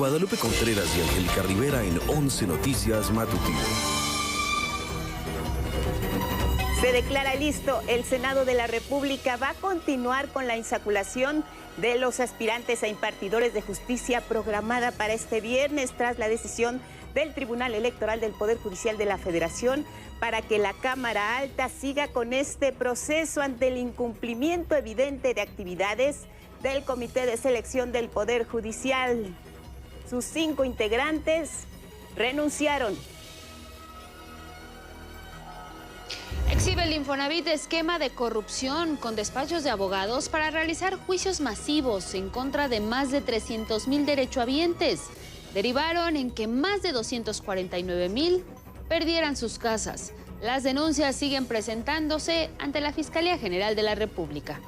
Guadalupe Contreras y Angélica Rivera en 11 Noticias Matutino. Se declara listo. El Senado de la República va a continuar con la insaculación de los aspirantes a impartidores de justicia programada para este viernes tras la decisión del Tribunal Electoral del Poder Judicial de la Federación para que la Cámara Alta siga con este proceso ante el incumplimiento evidente de actividades del Comité de Selección del Poder Judicial. Sus 5 integrantes renunciaron. Exhibe el Infonavit esquema de corrupción con despachos de abogados para realizar juicios masivos en contra de más de 300,000 derechohabientes. Derivaron en que más de 249,000 perdieran sus casas. Las denuncias siguen presentándose ante la Fiscalía General de la República.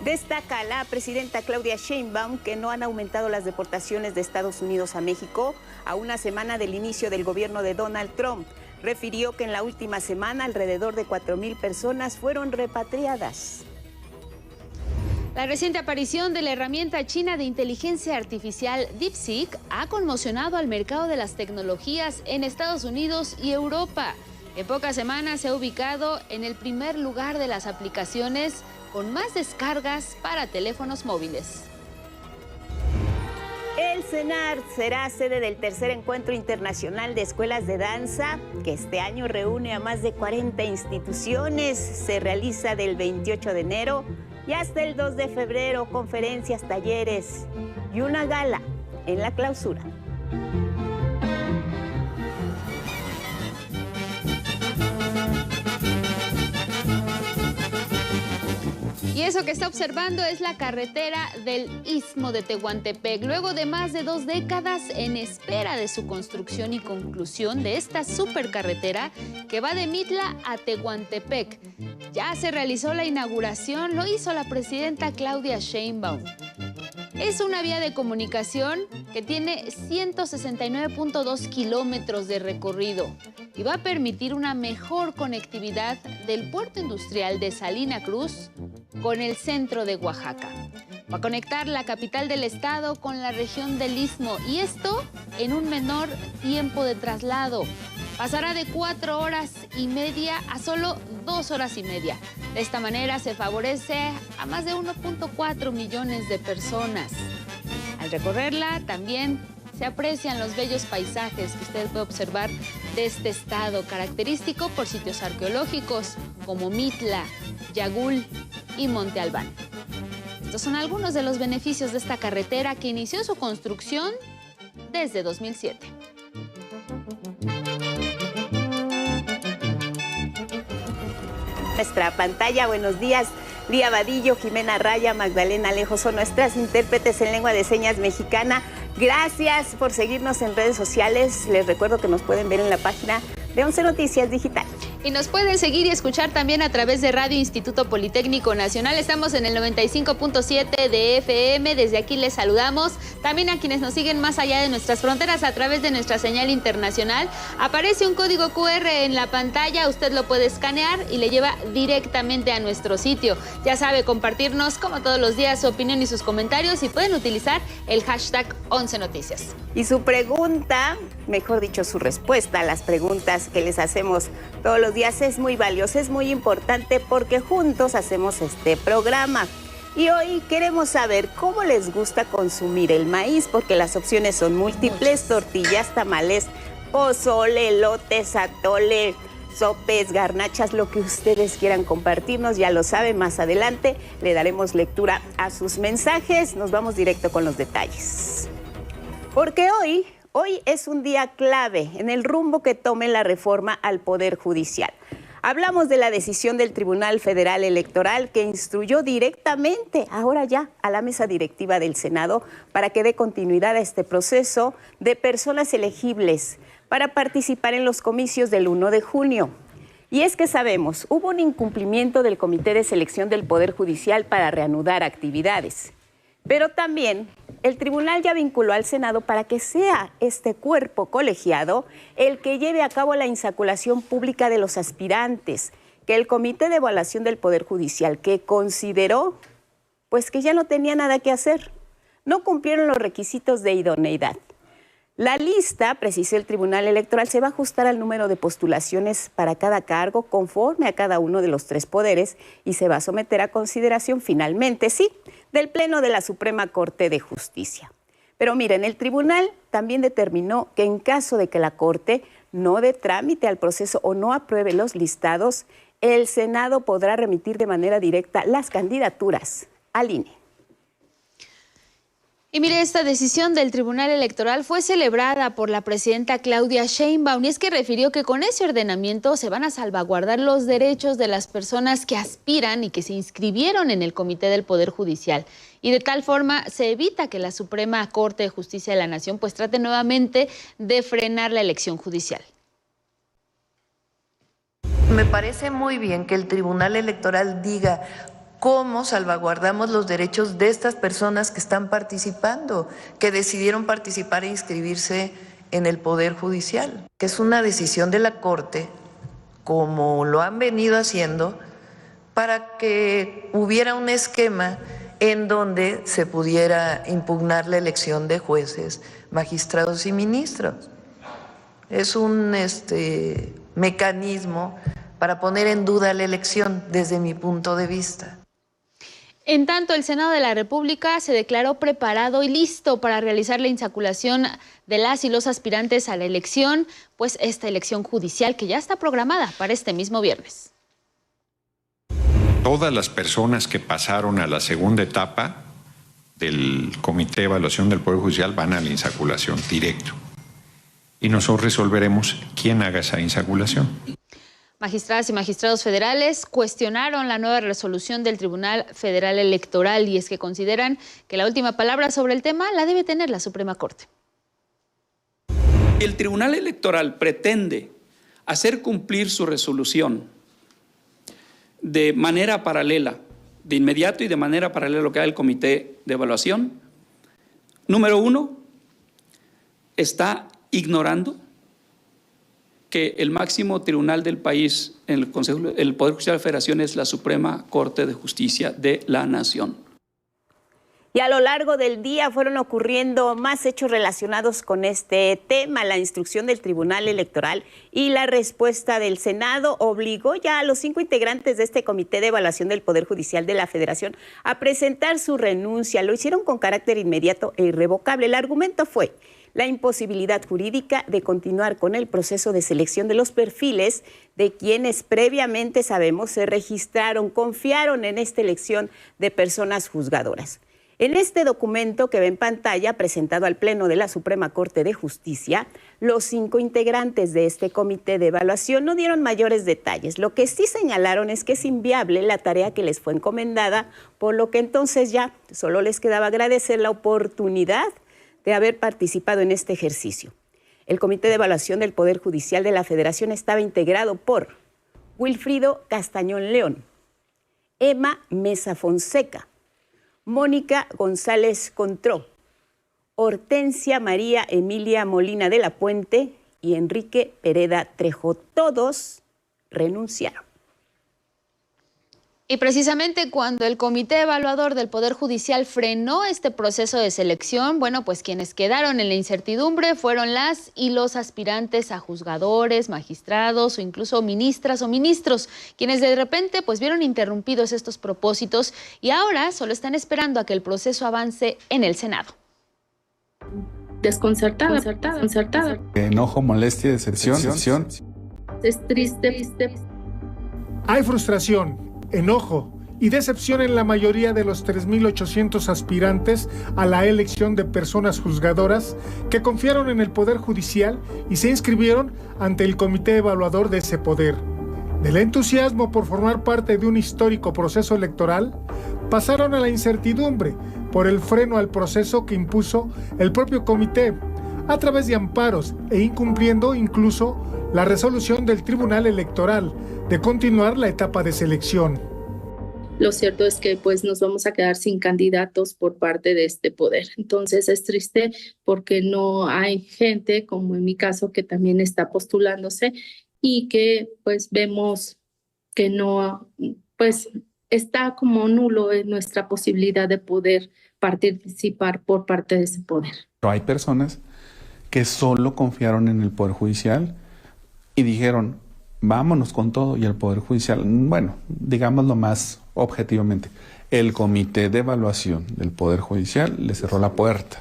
Destaca la presidenta Claudia Sheinbaum que no han aumentado las deportaciones de Estados Unidos a México a una semana del inicio del gobierno de Donald Trump. Refirió que en la última semana alrededor de 4,000 personas fueron repatriadas. La reciente aparición de la herramienta china de inteligencia artificial DeepSeek ha conmocionado al mercado de las tecnologías en Estados Unidos y Europa. En pocas semanas se ha ubicado en el primer lugar de las aplicaciones con más descargas para teléfonos móviles. El CENAR será sede del tercer encuentro internacional de escuelas de danza, que este año reúne a más de 40 instituciones. Se realiza del 28 de enero y hasta el 2 de febrero, conferencias, talleres y una gala en la clausura. Y eso que está observando es la carretera del Istmo de Tehuantepec. Luego de más de 2 décadas en espera de su construcción y conclusión de esta supercarretera que va de Mitla a Tehuantepec. Ya se realizó la inauguración, lo hizo la presidenta Claudia Sheinbaum. Es una vía de comunicación que tiene 169.2 kilómetros de recorrido y va a permitir una mejor conectividad del puerto industrial de Salina Cruz con el centro de Oaxaca. Va a conectar la capital del estado con la región del Istmo y esto en un menor tiempo de traslado. Pasará de 4 horas y media a solo 2 horas y media. De esta manera se favorece a más de 1.4 millones de personas. Al recorrerla también se aprecian los bellos paisajes que usted puede observar de este estado, característico por sitios arqueológicos como Mitla, Yagul y Monte Albán. Estos son algunos de los beneficios de esta carretera que inició su construcción desde 2007. Nuestra pantalla, buenos días. Lía Vadillo, Jimena Raya, Magdalena Alejo son nuestras intérpretes en lengua de señas mexicana. Gracias por seguirnos en redes sociales. Les recuerdo que nos pueden ver en la página de 11 Noticias Digital. Y nos pueden seguir y escuchar también a través de Radio Instituto Politécnico Nacional. Estamos en el 95.7 de FM. Desde aquí les saludamos. También a quienes nos siguen más allá de nuestras fronteras a través de nuestra señal internacional. Aparece un código QR en la pantalla. Usted lo puede escanear y le lleva directamente a nuestro sitio. Ya sabe, compartirnos como todos los días su opinión y sus comentarios. Y pueden utilizar el hashtag 11 Noticias. Y su pregunta, mejor dicho, su respuesta a las preguntas que les hacemos todos los días es muy valiosa, es muy importante porque juntos hacemos este programa. Y hoy queremos saber cómo les gusta consumir el maíz, porque las opciones son múltiples: tortillas, tamales, pozole, elotes, atole, sopes, garnachas, lo que ustedes quieran compartirnos, ya lo saben, más adelante le daremos lectura a sus mensajes. Nos vamos directo con los detalles. Porque hoy es un día clave en el rumbo que tome la reforma al Poder Judicial. Hablamos de la decisión del Tribunal Federal Electoral que instruyó directamente, ahora ya, a la mesa directiva del Senado para que dé continuidad a este proceso de personas elegibles para participar en los comicios del 1 de junio. Y es que sabemos, hubo un incumplimiento del Comité de Selección del Poder Judicial para reanudar actividades. Pero también el tribunal ya vinculó al Senado para que sea este cuerpo colegiado el que lleve a cabo la insaculación pública de los aspirantes, que el Comité de Evaluación del Poder Judicial, que consideró pues que ya no tenía nada que hacer, no cumplieron los requisitos de idoneidad. La lista, precisó el Tribunal Electoral, se va a ajustar al número de postulaciones para cada cargo conforme a cada uno de los tres poderes y se va a someter a consideración finalmente, sí, del Pleno de la Suprema Corte de Justicia. Pero miren, el tribunal también determinó que en caso de que la Corte no dé trámite al proceso o no apruebe los listados, el Senado podrá remitir de manera directa las candidaturas al INE. Y mire, esta decisión del Tribunal Electoral fue celebrada por la presidenta Claudia Sheinbaum y es que refirió que con ese ordenamiento se van a salvaguardar los derechos de las personas que aspiran y que se inscribieron en el Comité del Poder Judicial. Y de tal forma se evita que la Suprema Corte de Justicia de la Nación pues trate nuevamente de frenar la elección judicial. Me parece muy bien que el Tribunal Electoral diga cómo salvaguardamos los derechos de estas personas que están participando, que decidieron participar e inscribirse en el Poder Judicial, que es una decisión de la Corte, como lo han venido haciendo, para que hubiera un esquema en donde se pudiera impugnar la elección de jueces, magistrados y ministros. Es un mecanismo para poner en duda la elección desde mi punto de vista. En tanto, el Senado de la República se declaró preparado y listo para realizar la insaculación de las y los aspirantes a la elección, pues esta elección judicial que ya está programada para este mismo viernes. Todas las personas que pasaron a la segunda etapa del Comité de Evaluación del Poder Judicial van a la insaculación directo. Y nosotros resolveremos quién haga esa insaculación. Magistradas y magistrados federales cuestionaron la nueva resolución del Tribunal Federal Electoral y es que consideran que la última palabra sobre el tema la debe tener la Suprema Corte. El Tribunal Electoral pretende hacer cumplir su resolución de manera paralela, de inmediato y de manera paralela a lo que haga el Comité de Evaluación. Número uno, está ignorando que el máximo tribunal del país, en el Poder Judicial de la Federación, es la Suprema Corte de Justicia de la Nación. Y a lo largo del día fueron ocurriendo más hechos relacionados con este tema. La instrucción del Tribunal Electoral y la respuesta del Senado obligó ya a los 5 integrantes de este Comité de Evaluación del Poder Judicial de la Federación a presentar su renuncia. Lo hicieron con carácter inmediato e irrevocable. El argumento fue la imposibilidad jurídica de continuar con el proceso de selección de los perfiles de quienes previamente sabemos se registraron, confiaron en esta elección de personas juzgadoras. En este documento que ve en pantalla, presentado al Pleno de la Suprema Corte de Justicia, los 5 integrantes de este comité de evaluación no dieron mayores detalles. Lo que sí señalaron es que es inviable la tarea que les fue encomendada, por lo que entonces ya solo les quedaba agradecer la oportunidad de haber participado en este ejercicio. El Comité de Evaluación del Poder Judicial de la Federación estaba integrado por Wilfrido Castañón León, Emma Mesa Fonseca, Mónica González Contró, Hortensia María Emilia Molina de la Puente y Enrique Pereda Trejo. Todos renunciaron. Y precisamente cuando el Comité Evaluador del Poder Judicial frenó este proceso de selección, bueno, pues quienes quedaron en la incertidumbre fueron las y los aspirantes a juzgadores, magistrados o incluso ministras o ministros, quienes de repente pues vieron interrumpidos estos propósitos y ahora solo están esperando a que el proceso avance en el Senado. Desconcertada. Enojo, molestia, decepción. Es triste. Hay frustración, enojo y decepción en la mayoría de los 3.800 aspirantes a la elección de personas juzgadoras que confiaron en el Poder Judicial y se inscribieron ante el Comité Evaluador de ese poder. Del entusiasmo por formar parte de un histórico proceso electoral, pasaron a la incertidumbre por el freno al proceso que impuso el propio comité, a través de amparos e incumpliendo incluso la resolución del Tribunal Electoral de continuar la etapa de selección. Lo cierto es que pues nos vamos a quedar sin candidatos por parte de este poder. Entonces es triste porque no hay gente, como en mi caso, que también está postulándose y que pues vemos que no, pues está como nulo en nuestra posibilidad de poder participar por parte de ese poder. Pero hay personas que solo confiaron en el Poder Judicial y dijeron, vámonos con todo, y el Poder Judicial, bueno, digámoslo más objetivamente, el Comité de Evaluación del Poder Judicial le cerró la puerta.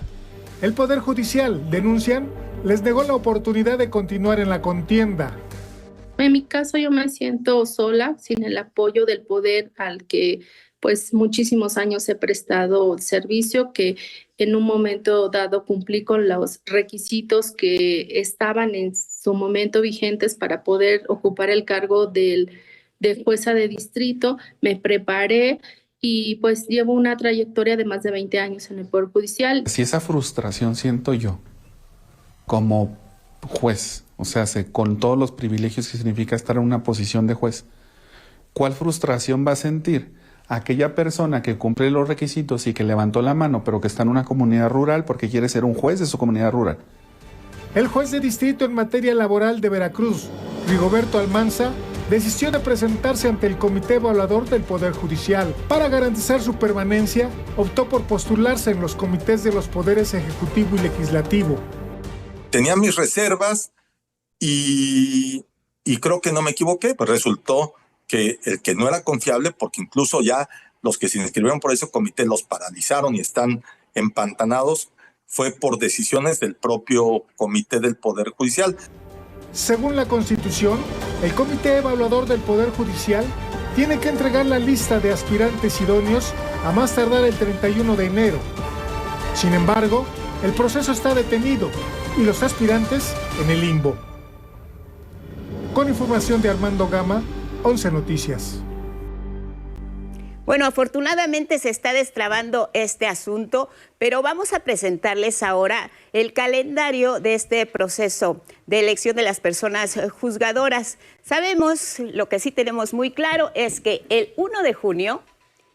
El Poder Judicial, denuncian, les negó la oportunidad de continuar en la contienda. En mi caso yo me siento sola, sin el apoyo del poder al que pues muchísimos años he prestado servicio, que en un momento dado cumplí con los requisitos que estaban en su momento vigentes para poder ocupar el cargo de jueza de distrito. Me preparé y pues llevo una trayectoria de más de 20 años en el Poder Judicial. Si esa frustración siento yo como juez, o sea, con todos los privilegios que significa estar en una posición de juez, ¿cuál frustración va a sentir aquella persona que cumple los requisitos y que levantó la mano, pero que está en una comunidad rural porque quiere ser un juez de su comunidad rural? El juez de distrito en materia laboral de Veracruz, Rigoberto Almanza, desistió de presentarse ante el Comité Evaluador del Poder Judicial. Para garantizar su permanencia, optó por postularse en los comités de los poderes ejecutivo y legislativo. Tenía mis reservas y creo que no me equivoqué, pues resultó que el que no era confiable, porque incluso ya los que se inscribieron por ese comité los paralizaron y están empantanados, fue por decisiones del propio Comité del Poder Judicial. Según la Constitución, el Comité Evaluador del Poder Judicial tiene que entregar la lista de aspirantes idóneos a más tardar el 31 de enero. Sin embargo, el proceso está detenido y los aspirantes en el limbo. Con información de Armando Gama, 11 Noticias. Bueno, afortunadamente se está destrabando este asunto, pero vamos a presentarles ahora el calendario de este proceso de elección de las personas juzgadoras. Sabemos, lo que sí tenemos muy claro es que el 1 de junio,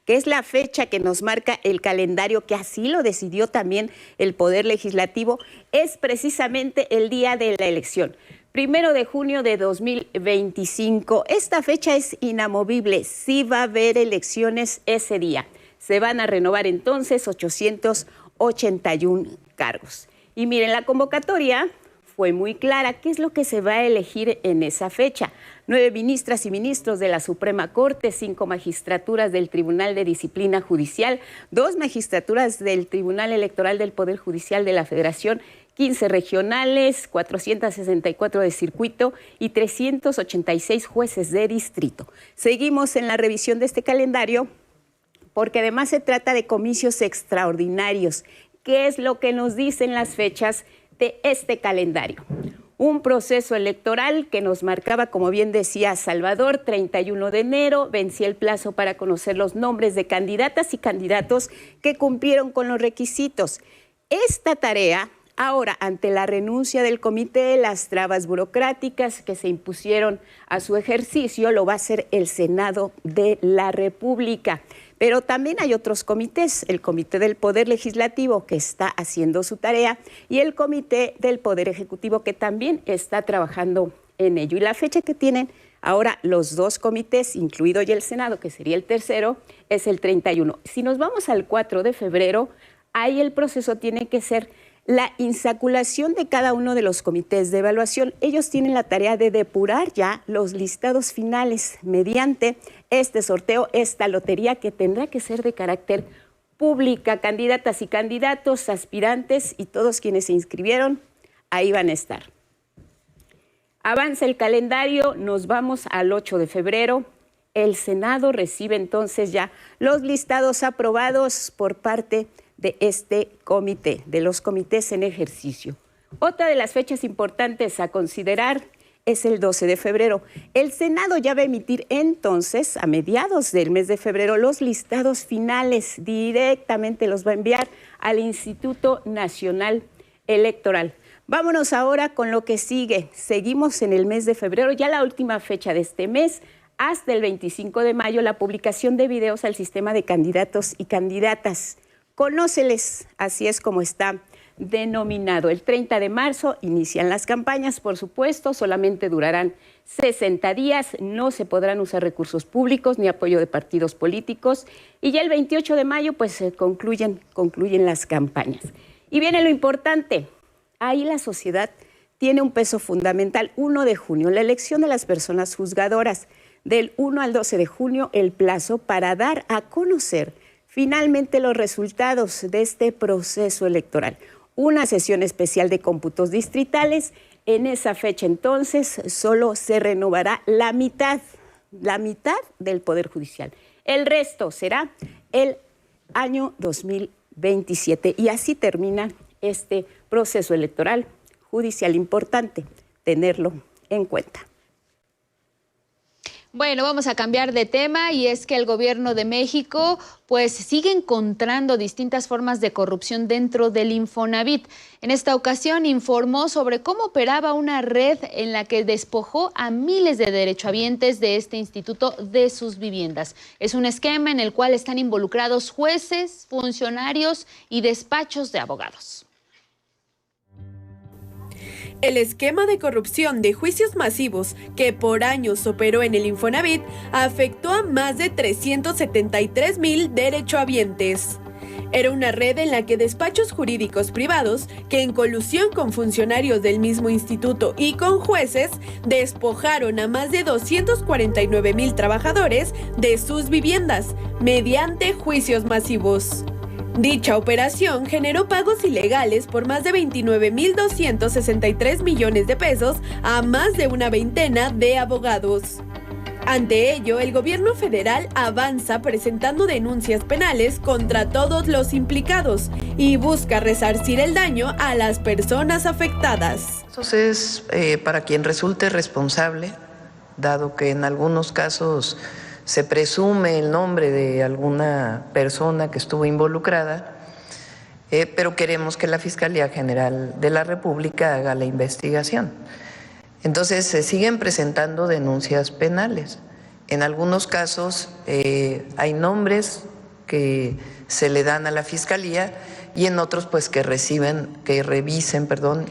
que es la fecha que nos marca el calendario, que así lo decidió también el Poder Legislativo, es precisamente el día de la elección. 1 de junio de 2025. Esta fecha es inamovible. Sí va a haber elecciones ese día. Se van a renovar entonces 881 cargos. Y miren, la convocatoria fue muy clara. ¿Qué es lo que se va a elegir en esa fecha? 9 ministras y ministros de la Suprema Corte, 5 magistraturas del Tribunal de Disciplina Judicial, 2 magistraturas del Tribunal Electoral del Poder Judicial de la Federación, 15 regionales, 464 de circuito y 386 jueces de distrito. Seguimos en la revisión de este calendario porque además se trata de comicios extraordinarios. ¿Qué es lo que nos dicen las fechas de este calendario? Un proceso electoral que nos marcaba, como bien decía Salvador, 31 de enero, vencía el plazo para conocer los nombres de candidatas y candidatos que cumplieron con los requisitos. Esta tarea, ahora, ante la renuncia del comité, las trabas burocráticas que se impusieron a su ejercicio, lo va a hacer el Senado de la República. Pero también hay otros comités, el Comité del Poder Legislativo, que está haciendo su tarea, y el Comité del Poder Ejecutivo, que también está trabajando en ello. Y la fecha que tienen ahora los dos comités, incluido ya el Senado, que sería el tercero, es el 31. Si nos vamos al 4 de febrero, ahí el proceso tiene que ser la insaculación de cada uno de los comités de evaluación. Ellos tienen la tarea de depurar ya los listados finales mediante este sorteo, esta lotería que tendrá que ser de carácter pública. Candidatas y candidatos, aspirantes y todos quienes se inscribieron, ahí van a estar. Avanza el calendario, nos vamos al 8 de febrero. El Senado recibe entonces ya los listados aprobados por parte de este comité, de los comités en ejercicio. Otra de las fechas importantes a considerar es el 12 de febrero. El Senado ya va a emitir entonces, a mediados del mes de febrero, los listados finales. Directamente los va a enviar al Instituto Nacional Electoral. Vámonos ahora con lo que sigue. Seguimos en el mes de febrero, ya la última fecha de este mes, hasta el 25 de mayo, la publicación de videos al sistema de candidatos y candidatas. Conóceles, así es como está denominado. El 30 de marzo inician las campañas, por supuesto, solamente durarán 60 días, no se podrán usar recursos públicos ni apoyo de partidos políticos y ya el 28 de mayo pues concluyen las campañas. Y viene lo importante, ahí la sociedad tiene un peso fundamental. 1 de junio, la elección de las personas juzgadoras. Del 1 al 12 de junio, el plazo para dar a conocer finalmente los resultados de este proceso electoral. Una sesión especial de cómputos distritales. En esa fecha entonces solo se renovará la mitad del Poder Judicial. El resto será el año 2027 y así termina este proceso electoral judicial. Importante tenerlo en cuenta. Bueno, vamos a cambiar de tema y es que el gobierno de México pues sigue encontrando distintas formas de corrupción dentro del Infonavit. En esta ocasión informó sobre cómo operaba una red en la que despojó a miles de derechohabientes de este instituto de sus viviendas. Es un esquema en el cual están involucrados jueces, funcionarios y despachos de abogados. El esquema de corrupción de juicios masivos que por años operó en el Infonavit afectó a más de 373,000 derechohabientes. Era una red en la que despachos jurídicos privados, que en colusión con funcionarios del mismo instituto y con jueces, despojaron a más de 249,000 trabajadores de sus viviendas mediante juicios masivos. Dicha operación generó pagos ilegales por más de 29,263 millones de pesos a más de una veintena de abogados. Ante ello, el gobierno federal avanza presentando denuncias penales contra todos los implicados y busca resarcir el daño a las personas afectadas. Eso es para quien resulte responsable, dado que en algunos casos se presume el nombre de alguna persona que estuvo involucrada, pero queremos que la Fiscalía General de la República haga la investigación. Entonces se siguen presentando denuncias penales. En algunos casos hay nombres que se le dan a la Fiscalía y en otros pues que revisen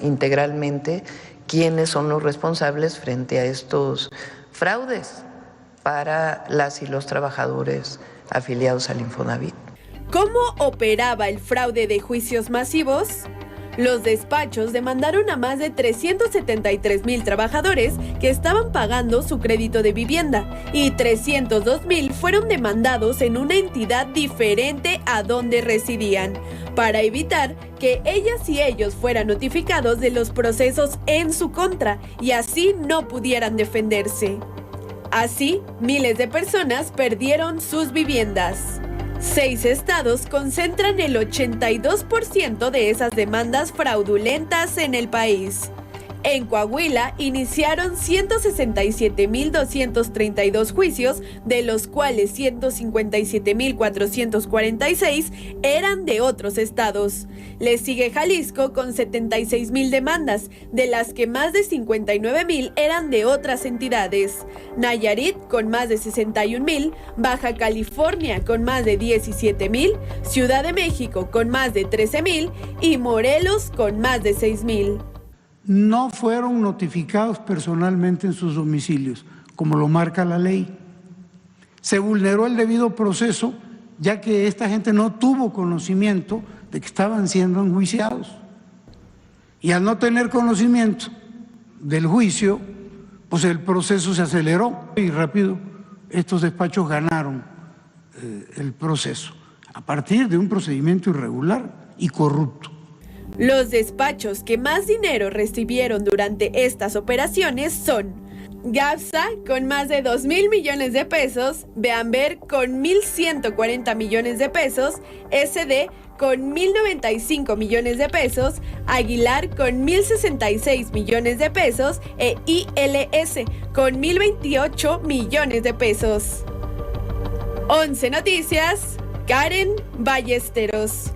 integralmente quiénes son los responsables frente a estos fraudes para las y los trabajadores afiliados al Infonavit. ¿Cómo operaba el fraude de juicios masivos? Los despachos demandaron a más de 373,000 trabajadores que estaban pagando su crédito de vivienda y 302,000 fueron demandados en una entidad diferente a donde residían, para evitar que ellas y ellos fueran notificados de los procesos en su contra y así no pudieran defenderse. Así, miles de personas perdieron sus viviendas. 6 estados concentran el 82% de esas demandas fraudulentas en el país. En Coahuila iniciaron 167,232 juicios, de los cuales 157,446 eran de otros estados. Le sigue Jalisco con 76,000 demandas, de las que más de 59,000 eran de otras entidades. Nayarit con más de 61,000, Baja California con más de 17,000, Ciudad de México con más de 13,000 y Morelos con más de 6,000. No fueron notificados personalmente en sus domicilios, como lo marca la ley. Se vulneró el debido proceso, ya que esta gente no tuvo conocimiento de que estaban siendo enjuiciados. Y al no tener conocimiento del juicio, pues el proceso se aceleró y rápido estos despachos ganaron el proceso, a partir de un procedimiento irregular y corrupto. Los despachos que más dinero recibieron durante estas operaciones son GAPSA con más de 2,000 millones de pesos, Beamber con 1,140 millones de pesos, SD con 1,095 millones de pesos, Aguilar con 1,066 millones de pesos e ILS con 1,028 millones de pesos. 11 Noticias, Karen Ballesteros.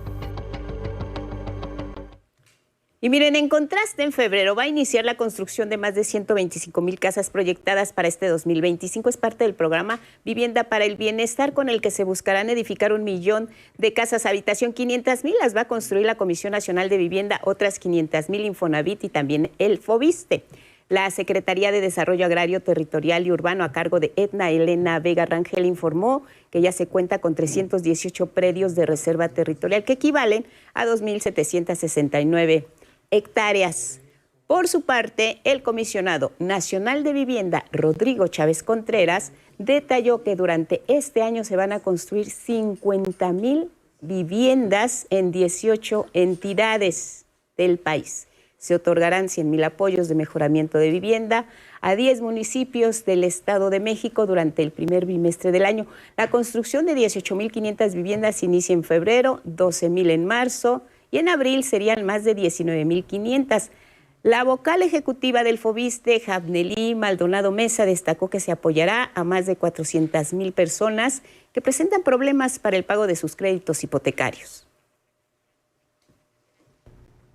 Y miren, en contraste, en febrero va a iniciar la construcción de más de 125,000 casas proyectadas para este 2025. Es parte del programa Vivienda para el Bienestar, con el que se buscarán edificar 1 millón de casas habitación. 500,000 las va a construir la Comisión Nacional de Vivienda, otras 500,000 Infonavit y también el Foviste. La Secretaría de Desarrollo Agrario, Territorial y Urbano, a cargo de Edna Elena Vega Rangel, informó que ya se cuenta con 318 predios de reserva territorial, que equivalen a 2,769 hectáreas. Por su parte, el comisionado nacional de vivienda, Rodrigo Chávez Contreras, detalló que durante este año se van a construir 50,000 viviendas en 18 entidades del país. Se otorgarán 100,000 apoyos de mejoramiento de vivienda a 10 municipios del Estado de México durante el primer bimestre del año. La construcción de 18,500 viviendas inicia en febrero, 12,000 en marzo y en abril serían más de 19,500. La vocal ejecutiva del Foviste, Javnelí Maldonado Mesa, destacó que se apoyará a más de 400,000 personas que presentan problemas para el pago de sus créditos hipotecarios.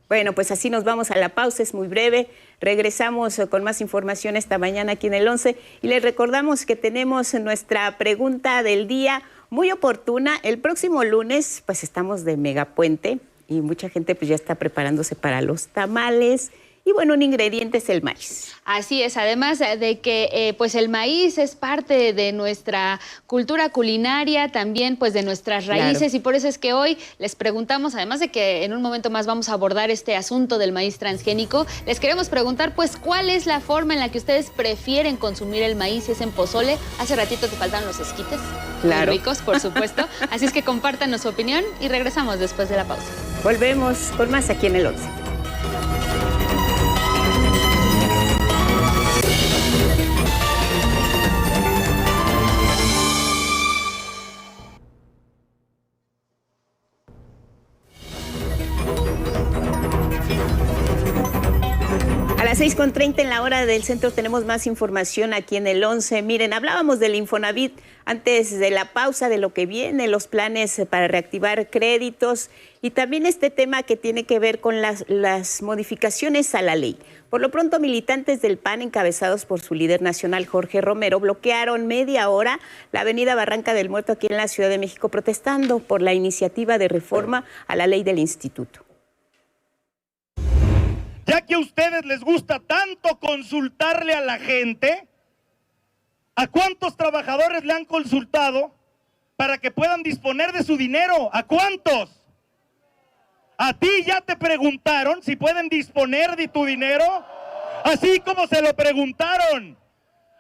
Bueno, pues así nos vamos a la pausa, es muy breve. Regresamos con más información esta mañana aquí en el 11 y les recordamos que tenemos nuestra pregunta del día muy oportuna. El próximo lunes pues estamos de megapuente y mucha gente pues ya está preparándose para los tamales. Y bueno, un ingrediente es el maíz. Así es, además de que pues el maíz es parte de nuestra cultura culinaria, también pues de nuestras raíces, claro. Y por eso es que hoy les preguntamos, además de que en un momento más vamos a abordar este asunto del maíz transgénico, les queremos preguntar pues cuál es la forma en la que ustedes prefieren consumir el maíz. ¿Es en pozole? Hace ratito te faltan los esquites, claro. Muy ricos, por supuesto. Así es que compártanos su opinión y regresamos después de la pausa. Volvemos con más aquí en el 11. A las 6:30 en la hora del centro tenemos más información aquí en el 11. Miren, hablábamos del Infonavit antes de la pausa, de lo que viene, los planes para reactivar créditos y también este tema que tiene que ver con las modificaciones a la ley. Por lo pronto, militantes del PAN, encabezados por su líder nacional, Jorge Romero, bloquearon media hora la avenida Barranca del Muerto aquí en la Ciudad de México, protestando por la iniciativa de reforma a la ley del instituto. Ya que a ustedes les gusta tanto consultarle a la gente, ¿a cuántos trabajadores le han consultado para que puedan disponer de su dinero? ¿A cuántos? ¿A ti ya te preguntaron si pueden disponer de tu dinero? Así como se lo preguntaron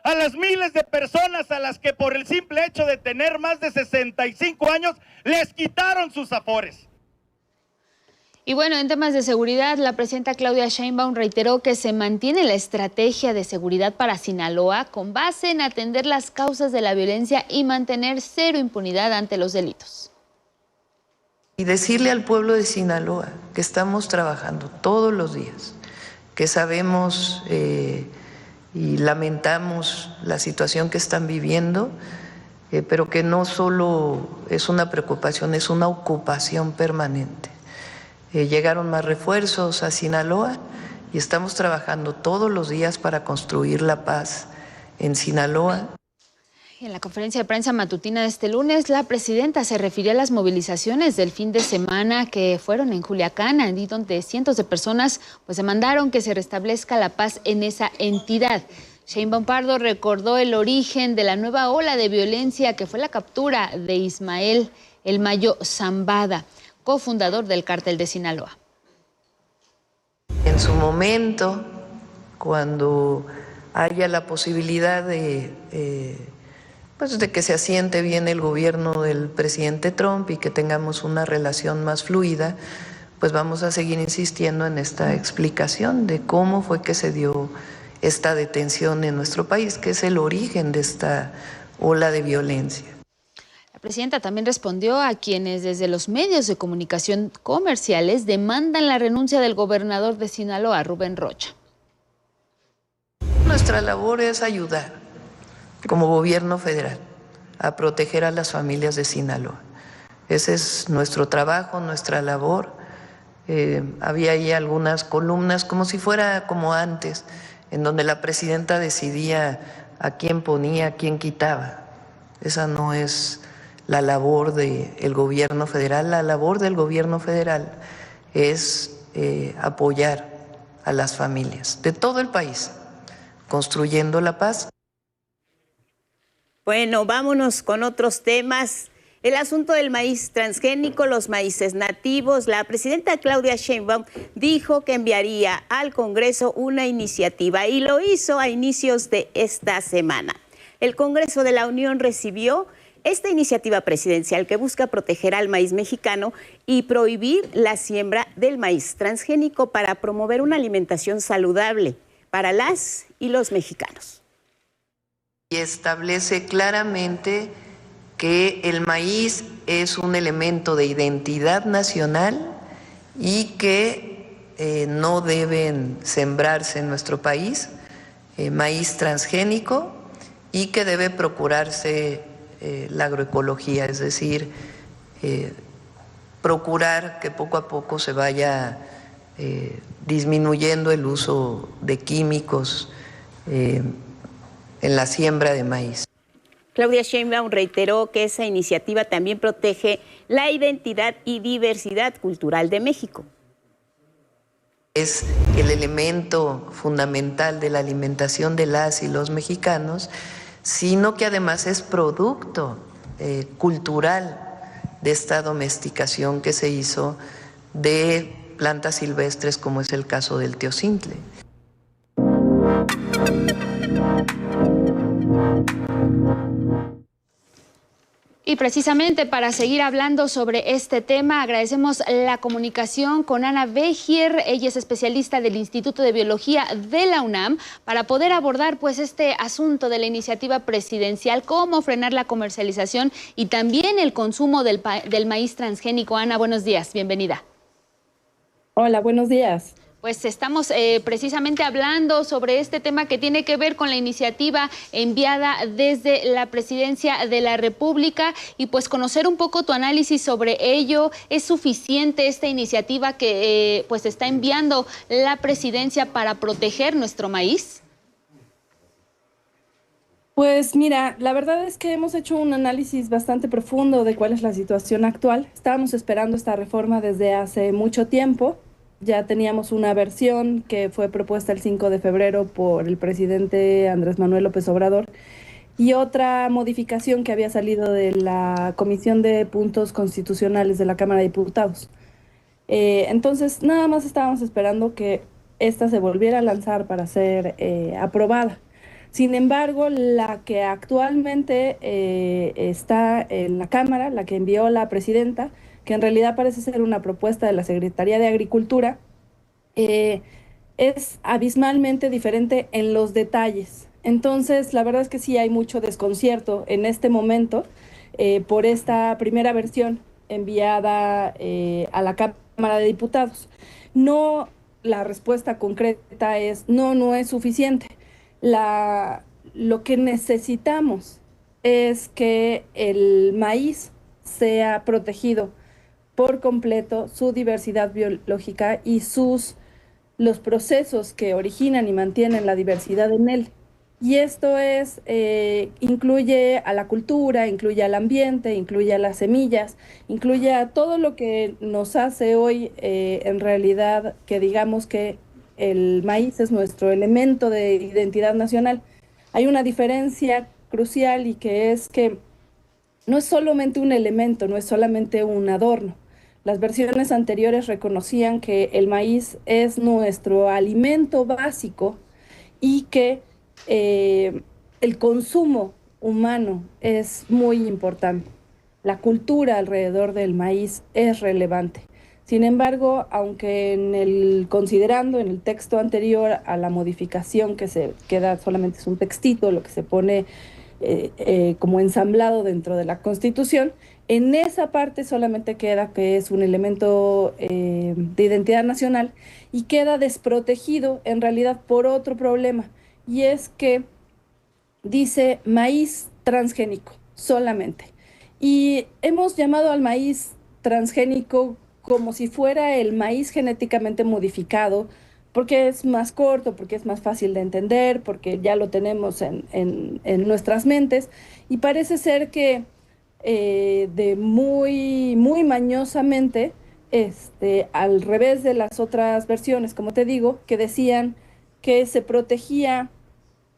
a las miles de personas a las que por el simple hecho de tener más de 65 años les quitaron sus afores. Y bueno, en temas de seguridad, la presidenta Claudia Sheinbaum reiteró que se mantiene la estrategia de seguridad para Sinaloa con base en atender las causas de la violencia y mantener cero impunidad ante los delitos. Y decirle al pueblo de Sinaloa que estamos trabajando todos los días, que sabemos y lamentamos la situación que están viviendo, pero que no solo es una preocupación, es una ocupación permanente. Llegaron más refuerzos a Sinaloa y estamos trabajando todos los días para construir la paz en Sinaloa. En la conferencia de prensa matutina de este lunes, la presidenta se refirió a las movilizaciones del fin de semana que fueron en Culiacán, allí donde cientos de personas pues demandaron que se restablezca la paz en esa entidad. Sheinbaum Pardo recordó el origen de la nueva ola de violencia que fue la captura de Ismael El Mayo Zambada, cofundador del Cártel de Sinaloa. En su momento, cuando haya la posibilidad de que se asiente bien el gobierno del presidente Trump y que tengamos una relación más fluida, pues vamos a seguir insistiendo en esta explicación de cómo fue que se dio esta detención en nuestro país, que es el origen de esta ola de violencia. La presidenta también respondió a quienes desde los medios de comunicación comerciales demandan la renuncia del gobernador de Sinaloa, Rubén Rocha. Nuestra labor es ayudar, como gobierno federal, a proteger a las familias de Sinaloa. Ese es nuestro trabajo, nuestra labor, Había ahí algunas columnas, como si fuera como antes, en donde la presidenta decidía a quién ponía, a quién quitaba. Esa no es la labor del gobierno federal. La labor del gobierno federal es apoyar a las familias de todo el país, construyendo la paz. Bueno, vámonos con otros temas. El asunto del maíz transgénico, los maíces nativos. La presidenta Claudia Sheinbaum dijo que enviaría al Congreso una iniciativa y lo hizo a inicios de esta semana. El Congreso de la Unión recibió esta iniciativa presidencial que busca proteger al maíz mexicano y prohibir la siembra del maíz transgénico para promover una alimentación saludable para las y los mexicanos. Y establece claramente que el maíz es un elemento de identidad nacional y que no deben sembrarse en nuestro país maíz transgénico y que debe procurarse la agroecología, es decir, procurar que poco a poco se vaya disminuyendo el uso de químicos en la siembra de maíz. Claudia Sheinbaum reiteró que esa iniciativa también protege la identidad y diversidad cultural de México. Es el elemento fundamental de la alimentación de las y los mexicanos, sino que además es producto cultural de esta domesticación que se hizo de plantas silvestres, como es el caso del teocintle. Y precisamente para seguir hablando sobre este tema, agradecemos la comunicación con Ana Begier. Ella es especialista del Instituto de Biología de la UNAM para poder abordar pues este asunto de la iniciativa presidencial, cómo frenar la comercialización y también el consumo del maíz transgénico. Ana, buenos días, bienvenida. Hola, buenos días. Pues estamos precisamente hablando sobre este tema que tiene que ver con la iniciativa enviada desde la Presidencia de la República y pues conocer un poco tu análisis sobre ello. ¿Es suficiente esta iniciativa que pues está enviando la Presidencia para proteger nuestro maíz? Pues mira, la verdad es que hemos hecho un análisis bastante profundo de cuál es la situación actual. Estábamos esperando esta reforma desde hace mucho tiempo. Ya teníamos una versión que fue propuesta el 5 de febrero por el presidente Andrés Manuel López Obrador y otra modificación que había salido de la Comisión de Puntos Constitucionales de la Cámara de Diputados. Entonces, nada más estábamos esperando que esta se volviera a lanzar para ser aprobada. Sin embargo, la que actualmente está en la Cámara, la que envió la presidenta, que en realidad parece ser una propuesta de la Secretaría de Agricultura, es abismalmente diferente en los detalles. Entonces, la verdad es que sí hay mucho desconcierto en este momento por esta primera versión enviada a la Cámara de Diputados. No, la respuesta concreta es no es suficiente. Lo que necesitamos es que el maíz sea protegido por completo, su diversidad biológica y los procesos que originan y mantienen la diversidad en él. Y esto incluye a la cultura, incluye al ambiente, incluye a las semillas, incluye a todo lo que nos hace hoy en realidad que digamos que el maíz es nuestro elemento de identidad nacional. Hay una diferencia crucial y que es que no es solamente un elemento, no es solamente un adorno. Las versiones anteriores reconocían que el maíz es nuestro alimento básico y que el consumo humano es muy importante. La cultura alrededor del maíz es relevante. Sin embargo, aunque considerando en el texto anterior a la modificación que se queda solamente es un textito, lo que se pone como ensamblado dentro de la Constitución, en esa parte solamente queda que es un elemento de identidad nacional y queda desprotegido en realidad por otro problema, y es que dice maíz transgénico solamente. Y hemos llamado al maíz transgénico como si fuera el maíz genéticamente modificado, porque es más corto, porque es más fácil de entender, porque ya lo tenemos en nuestras mentes, y parece ser que de muy mañosamente, al revés de las otras versiones, como te digo, que decían que se protegía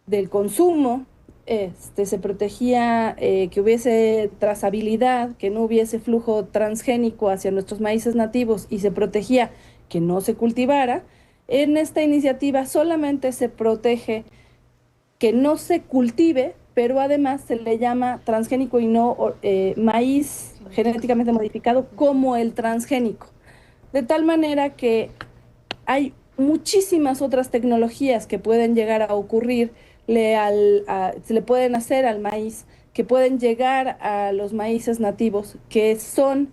del consumo, se protegía que hubiese trazabilidad, que no hubiese flujo transgénico hacia nuestros maíces nativos y se protegía que no se cultivara. En esta iniciativa solamente se protege que no se cultive, pero además se le llama transgénico y no maíz genéticamente modificado como el transgénico. De tal manera que hay muchísimas otras tecnologías que pueden llegar a ocurrir, se le pueden hacer al maíz, que pueden llegar a los maíces nativos, que son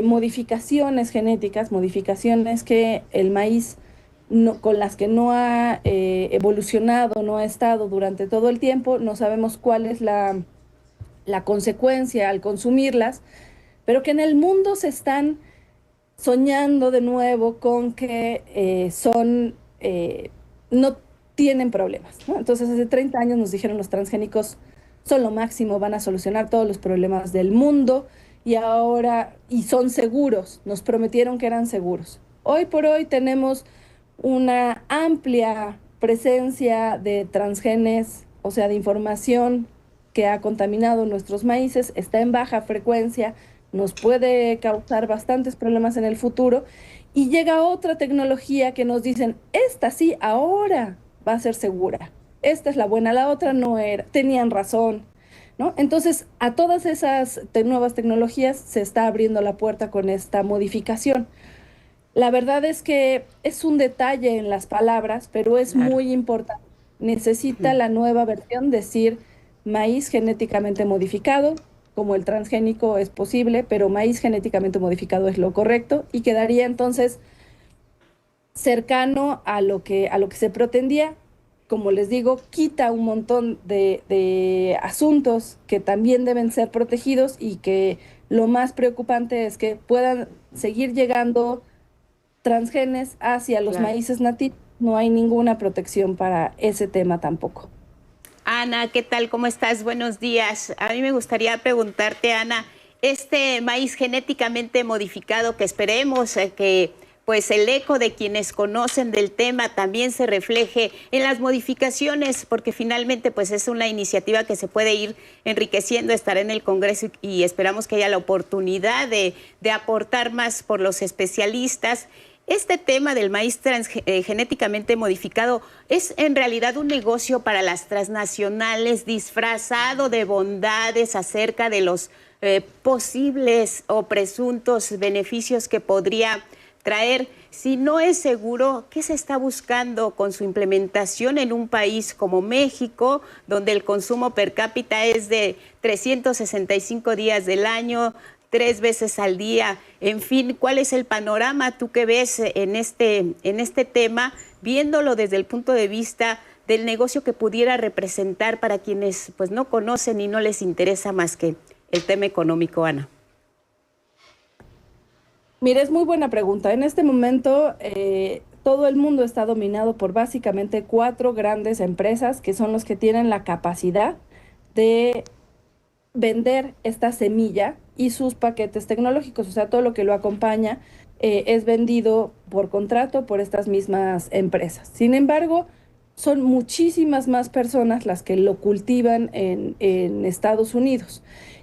modificaciones genéticas, modificaciones que el maíz con las que no ha evolucionado, no ha estado durante todo el tiempo, no sabemos cuál es la consecuencia al consumirlas, pero que en el mundo se están soñando de nuevo con que no tienen problemas, ¿no? Entonces, hace 30 años nos dijeron los transgénicos son lo máximo, van a solucionar todos los problemas del mundo y son seguros, nos prometieron que eran seguros. Hoy por hoy tenemos una amplia presencia de transgenes, o sea, de información que ha contaminado nuestros maíces, está en baja frecuencia, nos puede causar bastantes problemas en el futuro, y llega otra tecnología que nos dicen, esta sí, ahora va a ser segura, esta es la buena, la otra no era, tenían razón, ¿no? Entonces, a todas esas nuevas tecnologías se está abriendo la puerta con esta modificación. La verdad es que es un detalle en las palabras, pero es muy importante. Necesita la nueva versión decir maíz genéticamente modificado, como el transgénico es posible, pero maíz genéticamente modificado es lo correcto y quedaría entonces cercano a lo que se pretendía. Como les digo, quita un montón de asuntos que también deben ser protegidos y que lo más preocupante es que puedan seguir llegando transgenes hacia los maíces nativos. No hay ninguna protección para ese tema tampoco. Ana, ¿qué tal? ¿Cómo estás? Buenos días. A mí me gustaría preguntarte, Ana, este maíz genéticamente modificado que esperemos que pues el eco de quienes conocen del tema también se refleje en las modificaciones, porque finalmente pues es una iniciativa que se puede ir enriqueciendo, estará en el Congreso y esperamos que haya la oportunidad de aportar más por los especialistas. Este tema del maíz genéticamente modificado es en realidad un negocio para las transnacionales disfrazado de bondades acerca de los posibles o presuntos beneficios que podría traer. Si no es seguro, ¿qué se está buscando con su implementación en un país como México, donde el consumo per cápita es de 365 días del año, 3 veces al día? En fin, ¿cuál es el panorama tú que ves en este tema, viéndolo desde el punto de vista del negocio que pudiera representar para quienes pues no conocen y no les interesa más que el tema económico, Ana? Mira, es muy buena pregunta. En este momento todo el mundo está dominado por básicamente 4 grandes empresas que son los que tienen la capacidad de vender esta semilla y sus paquetes tecnológicos, o sea, todo lo que lo acompaña es vendido por contrato por estas mismas empresas. Sin embargo, son muchísimas más personas las que lo cultivan en Estados Unidos.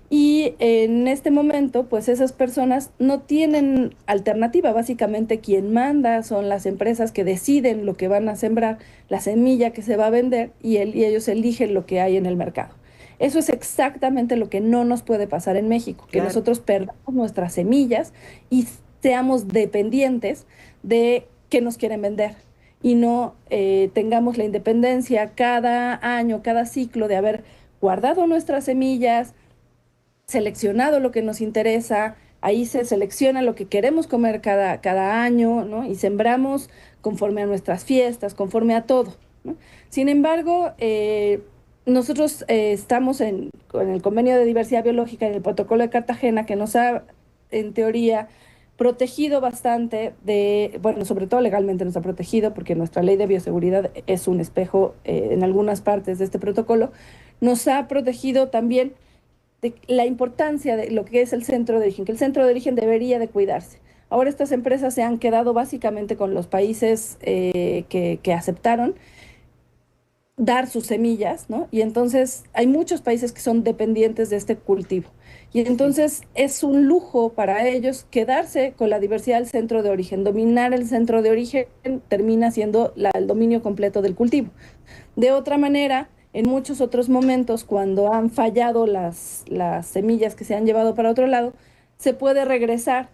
Y en este momento, pues esas personas no tienen alternativa. Básicamente quien manda son las empresas que deciden lo que van a sembrar, la semilla que se va a vender, y ellos eligen lo que hay en el mercado. Eso es exactamente lo que no nos puede pasar en México, que nosotros perdamos nuestras semillas y seamos dependientes de qué nos quieren vender y no tengamos la independencia cada año, cada ciclo de haber guardado nuestras semillas, seleccionado lo que nos interesa, ahí se selecciona lo que queremos comer cada año, ¿no? Y sembramos conforme a nuestras fiestas, conforme a todo, ¿no? Sin embargo, nosotros estamos con el Convenio de Diversidad Biológica, en el Protocolo de Cartagena, que nos ha, en teoría, protegido bastante bueno, sobre todo legalmente nos ha protegido, porque nuestra ley de bioseguridad es un espejo en algunas partes de este protocolo, nos ha protegido también de la importancia de lo que es el centro de origen, que el centro de origen debería de cuidarse. Ahora estas empresas se han quedado básicamente con los países que aceptaron dar sus semillas, ¿no? Y entonces hay muchos países que son dependientes de este cultivo. Y entonces es un lujo para ellos quedarse con la diversidad del centro de origen. Dominar el centro de origen termina siendo el dominio completo del cultivo. De otra manera, en muchos otros momentos, cuando han fallado las semillas que se han llevado para otro lado, se puede regresar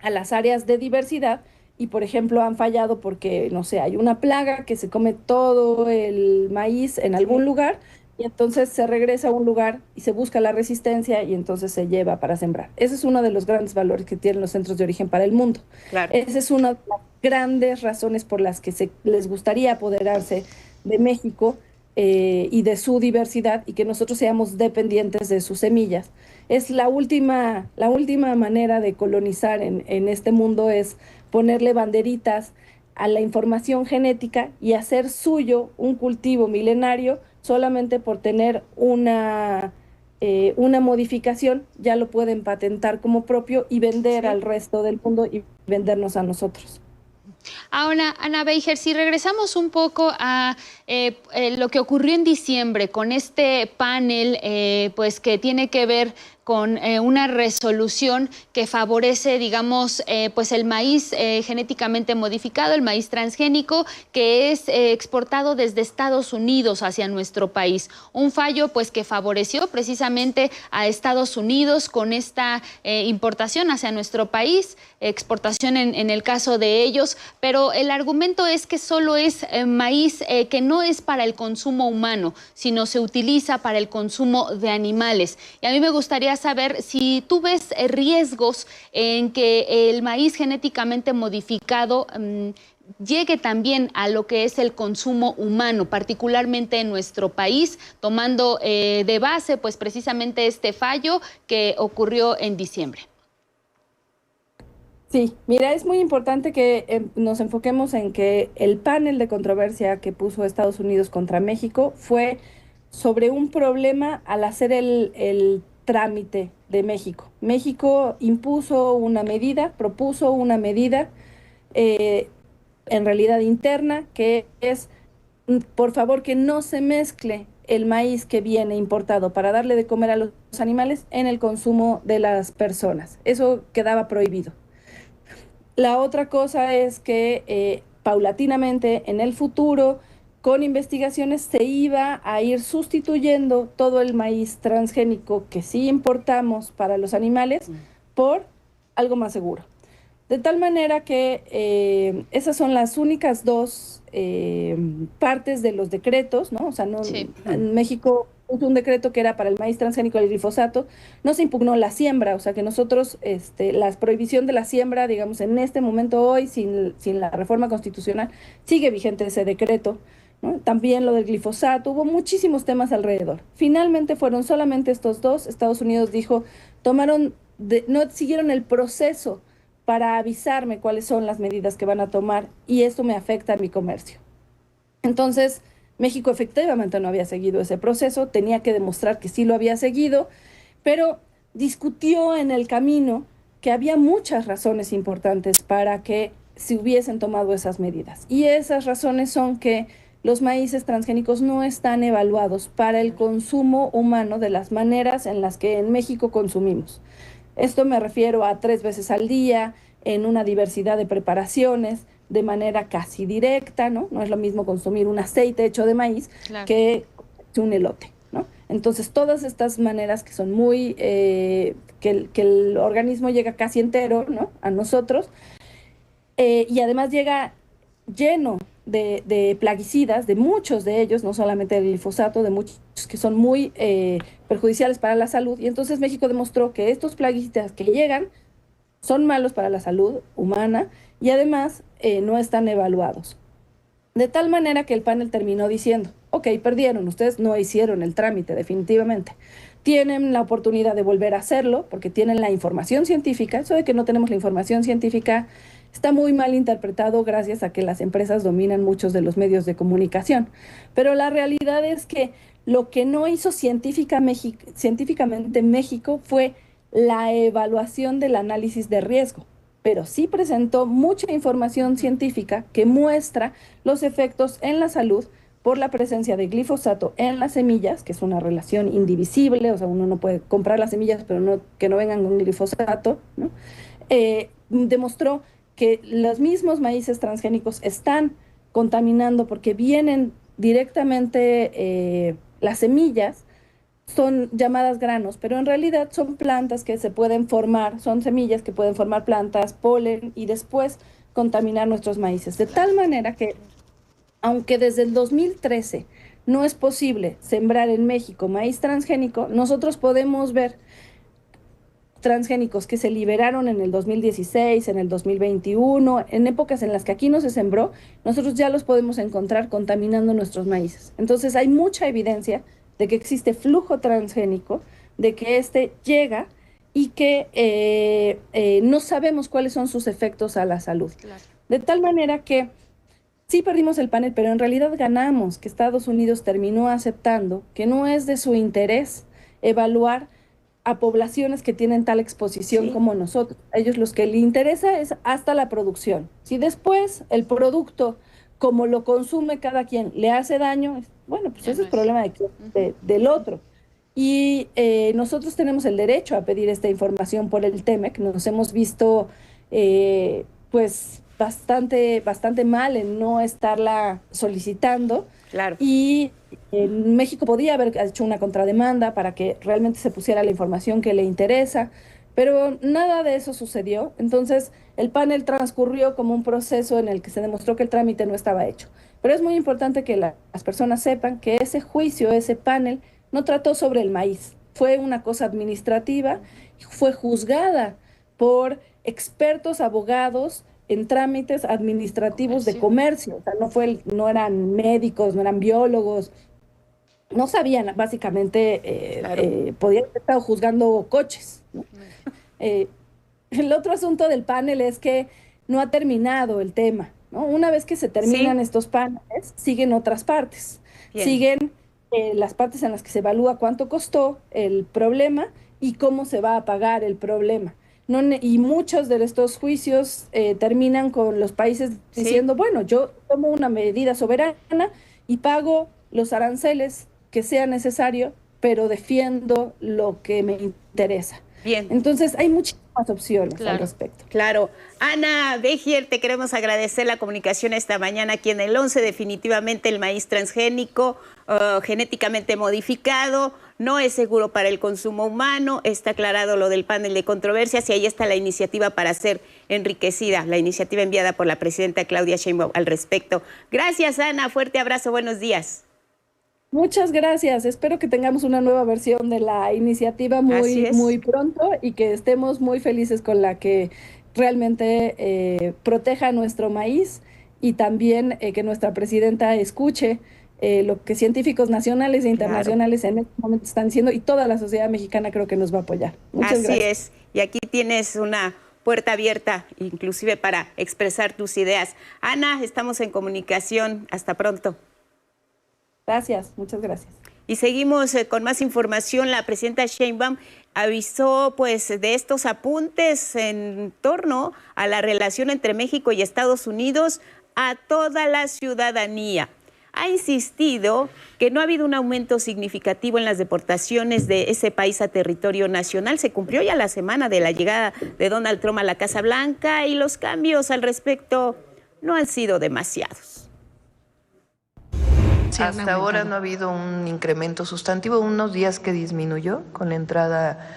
a las áreas de diversidad y, por ejemplo, han fallado porque, no sé, hay una plaga que se come todo el maíz en algún lugar y entonces se regresa a un lugar y se busca la resistencia y entonces se lleva para sembrar. Ese es uno de los grandes valores que tienen los centros de origen para el mundo. Claro. Esa es una de las grandes razones por las que les gustaría apoderarse de México y de su diversidad y que nosotros seamos dependientes de sus semillas. Es la última manera de colonizar en este mundo, es ponerle banderitas a la información genética y hacer suyo un cultivo milenario solamente por tener una modificación, ya lo pueden patentar como propio y vender al resto del mundo y vendernos a nosotros. Ahora, Ana Beijer, si regresamos un poco a lo que ocurrió en diciembre con este panel, pues que tiene que ver con una resolución que favorece, digamos, pues el maíz genéticamente modificado, el maíz transgénico, que es exportado desde Estados Unidos hacia nuestro país. Un fallo, pues, que favoreció precisamente a Estados Unidos con esta importación hacia nuestro país, exportación en el caso de ellos, pero el argumento es que solo es maíz que no es para el consumo humano, sino se utiliza para el consumo de animales. Y a mí me gustaría saber si tú ves riesgos en que el maíz genéticamente modificado llegue también a lo que es el consumo humano, particularmente en nuestro país, tomando de base pues precisamente este fallo que ocurrió en diciembre. Sí, mira, es muy importante que nos enfoquemos en que el panel de controversia que puso Estados Unidos contra México fue sobre un problema al hacer el trámite de México. México impuso una medida, propuso una medida en realidad interna, que es, por favor, que no se mezcle el maíz que viene importado para darle de comer a los animales en el consumo de las personas. Eso quedaba prohibido. La otra cosa es que paulatinamente en el futuro, con investigaciones, se iba a ir sustituyendo todo el maíz transgénico que sí importamos para los animales por algo más seguro. De tal manera que esas son las únicas dos partes de los decretos, ¿no? O sea, no, sí. En México hubo un decreto que era para el maíz transgénico y el glifosato, no se impugnó la siembra, o sea que nosotros, la prohibición de la siembra, digamos, en este momento hoy, sin la reforma constitucional, sigue vigente ese decreto, ¿no? También lo del glifosato, hubo muchísimos temas alrededor. Finalmente fueron solamente estos dos. Estados Unidos dijo, no siguieron el proceso para avisarme cuáles son las medidas que van a tomar y esto me afecta a mi comercio. Entonces, México efectivamente no había seguido ese proceso, tenía que demostrar que sí lo había seguido, pero discutió en el camino que había muchas razones importantes para que se hubiesen tomado esas medidas. Y esas razones son que los maíces transgénicos no están evaluados para el consumo humano de las maneras en las que en México consumimos. Esto me refiero a 3 veces al día, en una diversidad de preparaciones, de manera casi directa, ¿no? No es lo mismo consumir un aceite hecho de maíz que un elote, ¿no? Entonces, todas estas maneras que son muy, que el organismo llega casi entero, ¿no? A nosotros, y además llega lleno de plaguicidas, de muchos de ellos, no solamente el glifosato, de muchos que son muy perjudiciales para la salud, y entonces México demostró que estos plaguicidas que llegan son malos para la salud humana y además no están evaluados. De tal manera que el panel terminó diciendo, ok, perdieron, ustedes no hicieron el trámite definitivamente, tienen la oportunidad de volver a hacerlo porque tienen la información científica. Eso de que no tenemos la información científica está muy mal interpretado gracias a que las empresas dominan muchos de los medios de comunicación. Pero la realidad es que lo que no hizo científicamente México fue la evaluación del análisis de riesgo, pero sí presentó mucha información científica que muestra los efectos en la salud por la presencia de glifosato en las semillas, que es una relación indivisible, o sea, uno no puede comprar las semillas, pero que no vengan con glifosato, ¿no? Demostró que los mismos maíces transgénicos están contaminando porque vienen directamente, las semillas son llamadas granos, pero en realidad son plantas que se pueden formar, son semillas que pueden formar plantas, polen y después contaminar nuestros maíces. De tal manera que, aunque desde el 2013 no es posible sembrar en México maíz transgénico, nosotros podemos ver transgénicos que se liberaron en el 2016, en el 2021, en épocas en las que aquí no se sembró, nosotros ya los podemos encontrar contaminando nuestros maíces. Entonces hay mucha evidencia de que existe flujo transgénico, de que llega y que no sabemos cuáles son sus efectos a la salud. Claro. De tal manera que sí perdimos el panel, pero en realidad ganamos, que Estados Unidos terminó aceptando que no es de su interés evaluar a poblaciones que tienen tal exposición como nosotros. A ellos los que les interesa es hasta la producción. Si después el producto, como lo consume cada quien, le hace daño, bueno, pues ese es problema del otro. Y nosotros tenemos el derecho a pedir esta información por el TEMEC. Nos hemos visto pues bastante mal en no estarla solicitando. Claro. Y en México podía haber hecho una contrademanda para que realmente se pusiera la información que le interesa, pero nada de eso sucedió. Entonces el panel transcurrió como un proceso en el que se demostró que el trámite no estaba hecho. Pero es muy importante que las personas sepan que ese juicio, ese panel, no trató sobre el maíz. Fue una cosa administrativa, fue juzgada por expertos abogados en trámites administrativos de comercio. O sea, no eran médicos, no eran biólogos, no sabían, básicamente, podían haber estado juzgando coches, ¿no? El otro asunto del panel es que no ha terminado el tema, ¿no? Una vez que se terminan estos paneles, siguen otras partes. Bien. Siguen las partes en las que se evalúa cuánto costó el problema y cómo se va a pagar el problema. Y muchos de estos juicios terminan con los países diciendo, bueno, yo tomo una medida soberana y pago los aranceles que sea necesario, pero defiendo lo que me interesa. Bien. Entonces hay muchísimas opciones al respecto. Claro. Ana Begier, te queremos agradecer la comunicación esta mañana aquí en el 11. Definitivamente el maíz transgénico, genéticamente modificado, no es seguro para el consumo humano. Está aclarado lo del panel de controversias y ahí está la iniciativa para ser enriquecida, la iniciativa enviada por la presidenta Claudia Sheinbaum al respecto. Gracias, Ana. Fuerte abrazo. Buenos días. Muchas gracias. Espero que tengamos una nueva versión de la iniciativa muy pronto y que estemos muy felices con la que realmente proteja nuestro maíz y también que nuestra presidenta escuche lo que científicos nacionales e internacionales en este momento están diciendo y toda la sociedad mexicana creo que nos va a apoyar. Muchas gracias. Así es. Y aquí tienes una puerta abierta inclusive para expresar tus ideas. Ana, estamos en comunicación. Hasta pronto. Gracias, muchas gracias. Y seguimos con más información. La presidenta Sheinbaum avisó pues de estos apuntes en torno a la relación entre México y Estados Unidos a toda la ciudadanía. Ha insistido que no ha habido un aumento significativo en las deportaciones de ese país a territorio nacional. Se cumplió ya la semana de la llegada de Donald Trump a la Casa Blanca y los cambios al respecto no han sido demasiados. Hasta ahora no ha habido un incremento sustantivo, unos días que disminuyó con la entrada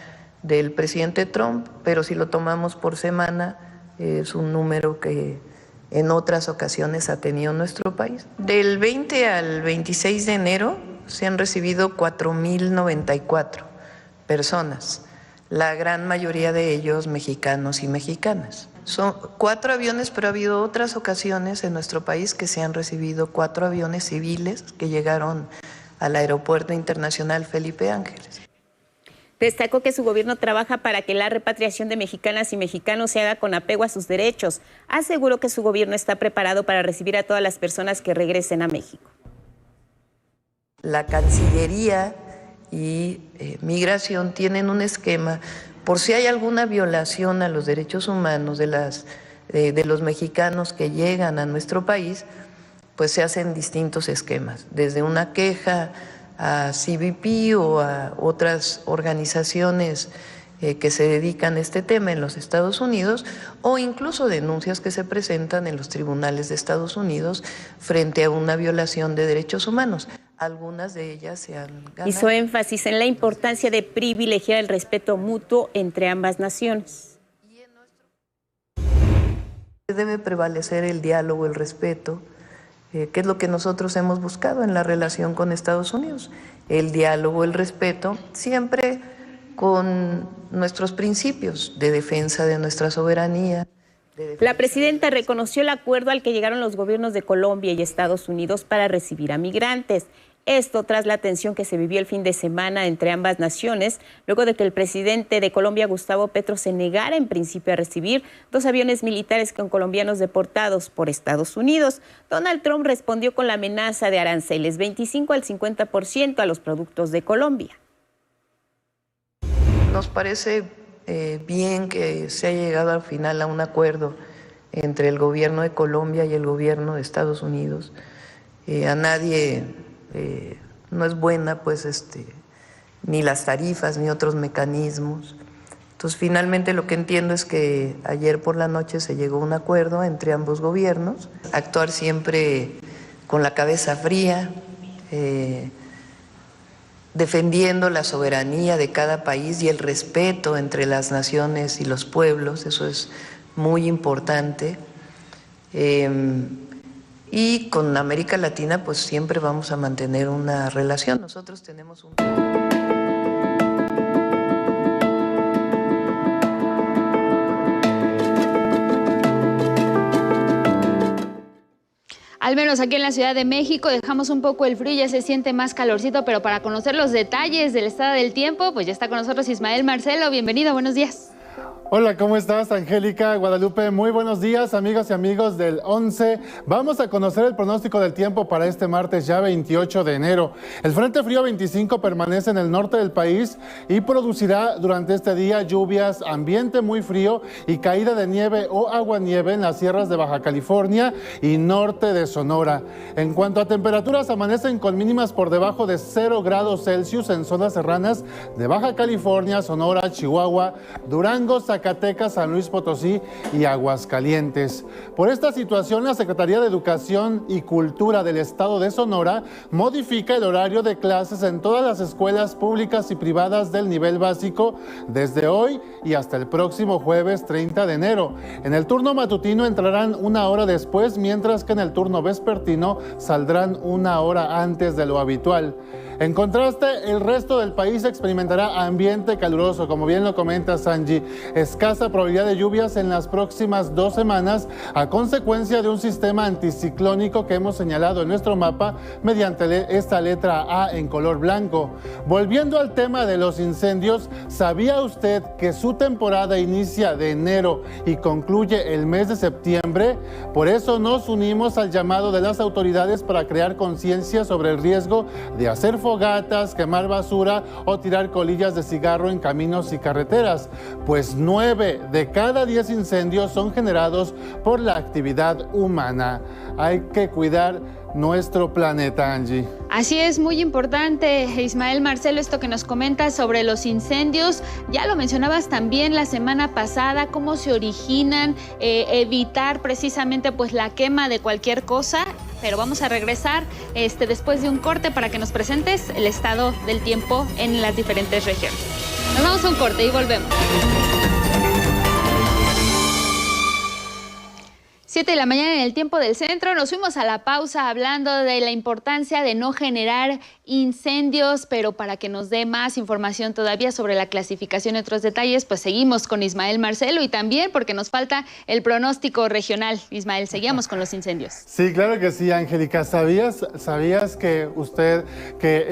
del presidente Trump, pero si lo tomamos por semana es un número que en otras ocasiones ha tenido nuestro país. Del 20 al 26 de enero se han recibido 4.094 personas, la gran mayoría de ellos mexicanos y mexicanas. Son 4 aviones, pero ha habido otras ocasiones en nuestro país que se han recibido 4 aviones civiles que llegaron al Aeropuerto Internacional Felipe Ángeles. Destacó que su gobierno trabaja para que la repatriación de mexicanas y mexicanos se haga con apego a sus derechos. Aseguró que su gobierno está preparado para recibir a todas las personas que regresen a México. La Cancillería y Migración tienen un esquema por si hay alguna violación a los derechos humanos de los mexicanos que llegan a nuestro país, pues se hacen distintos esquemas, desde una queja a CBP o a otras organizaciones que se dedican a este tema en los Estados Unidos, o incluso denuncias que se presentan en los tribunales de Estados Unidos frente a una violación de derechos humanos. Algunas de ellas se han ganado. Hizo énfasis en la importancia de privilegiar el respeto mutuo entre ambas naciones. Debe prevalecer el diálogo, el respeto, que es lo que nosotros hemos buscado en la relación con Estados Unidos. El diálogo, el respeto, siempre con nuestros principios de defensa de nuestra soberanía. La presidenta reconoció el acuerdo al que llegaron los gobiernos de Colombia y Estados Unidos para recibir a migrantes. Esto tras la tensión que se vivió el fin de semana entre ambas naciones, luego de que el presidente de Colombia, Gustavo Petro, se negara en principio a recibir 2 aviones militares con colombianos deportados por Estados Unidos. Donald Trump respondió con la amenaza de aranceles 25 al 50% a los productos de Colombia. Nos parece bien que se haya llegado al final a un acuerdo entre el gobierno de Colombia y el gobierno de Estados Unidos. A nadie no es buena pues ni las tarifas ni otros mecanismos. Entonces finalmente lo que entiendo es que ayer por la noche se llegó a un acuerdo entre ambos gobiernos, actuar siempre con la cabeza fría, defendiendo la soberanía de cada país y el respeto entre las naciones y los pueblos, eso es muy importante. Y con América Latina pues siempre vamos a mantener una relación. Nosotros tenemos un... Al menos aquí en la Ciudad de México dejamos un poco el frío, ya se siente más calorcito, pero para conocer los detalles del estado del tiempo, pues ya está con nosotros Ismael Marcelo. Bienvenido, buenos días. Hola, ¿cómo estás, Angélica, Guadalupe? Muy buenos días, amigas y amigos del 11. Vamos a conocer el pronóstico del tiempo para este martes, ya 28 de enero. El Frente Frío 25 permanece en el norte del país y producirá durante este día lluvias, ambiente muy frío y caída de nieve o aguanieve en las sierras de Baja California y norte de Sonora. En cuanto a temperaturas, amanecen con mínimas por debajo de 0 grados Celsius en zonas serranas de Baja California, Sonora, Chihuahua, Durango, Zacatecas, San Luis Potosí y Aguascalientes. Por esta situación, la Secretaría de Educación y Cultura del Estado de Sonora modifica el horario de clases en todas las escuelas públicas y privadas del nivel básico desde hoy y hasta el próximo jueves 30 de enero. En el turno matutino entrarán 1 hora después, mientras que en el turno vespertino saldrán 1 hora antes de lo habitual. En contraste, el resto del país experimentará ambiente caluroso, como bien lo comenta Sanji. Escasa probabilidad de lluvias en las próximas 2 semanas a consecuencia de un sistema anticiclónico que hemos señalado en nuestro mapa mediante esta letra A en color blanco. Volviendo al tema de los incendios, ¿sabía usted que su temporada inicia de enero y concluye el mes de septiembre? Por eso nos unimos al llamado de las autoridades para crear conciencia sobre el riesgo de hacer fogatas, quemar basura o tirar colillas de cigarro en caminos y carreteras, pues 9 de cada 10 incendios son generados por la actividad humana. Hay que cuidar nuestro planeta, Angie. Así es, muy importante, Ismael Marcelo, esto que nos comentas sobre los incendios. Ya lo mencionabas también la semana pasada, cómo se originan, evitar precisamente pues la quema de cualquier cosa. Pero vamos a regresar después de un corte para que nos presentes el estado del tiempo en las diferentes regiones. Nos vamos a un corte y volvemos. 7 de la mañana en el tiempo del centro. Nos fuimos a la pausa hablando de la importancia de no generar incendios, pero para que nos dé más información todavía sobre la clasificación y otros detalles, pues seguimos con Ismael Marcelo y también porque nos falta el pronóstico regional. Ismael, seguíamos con los incendios. Sí, claro que sí, Angélica. ¿Sabías que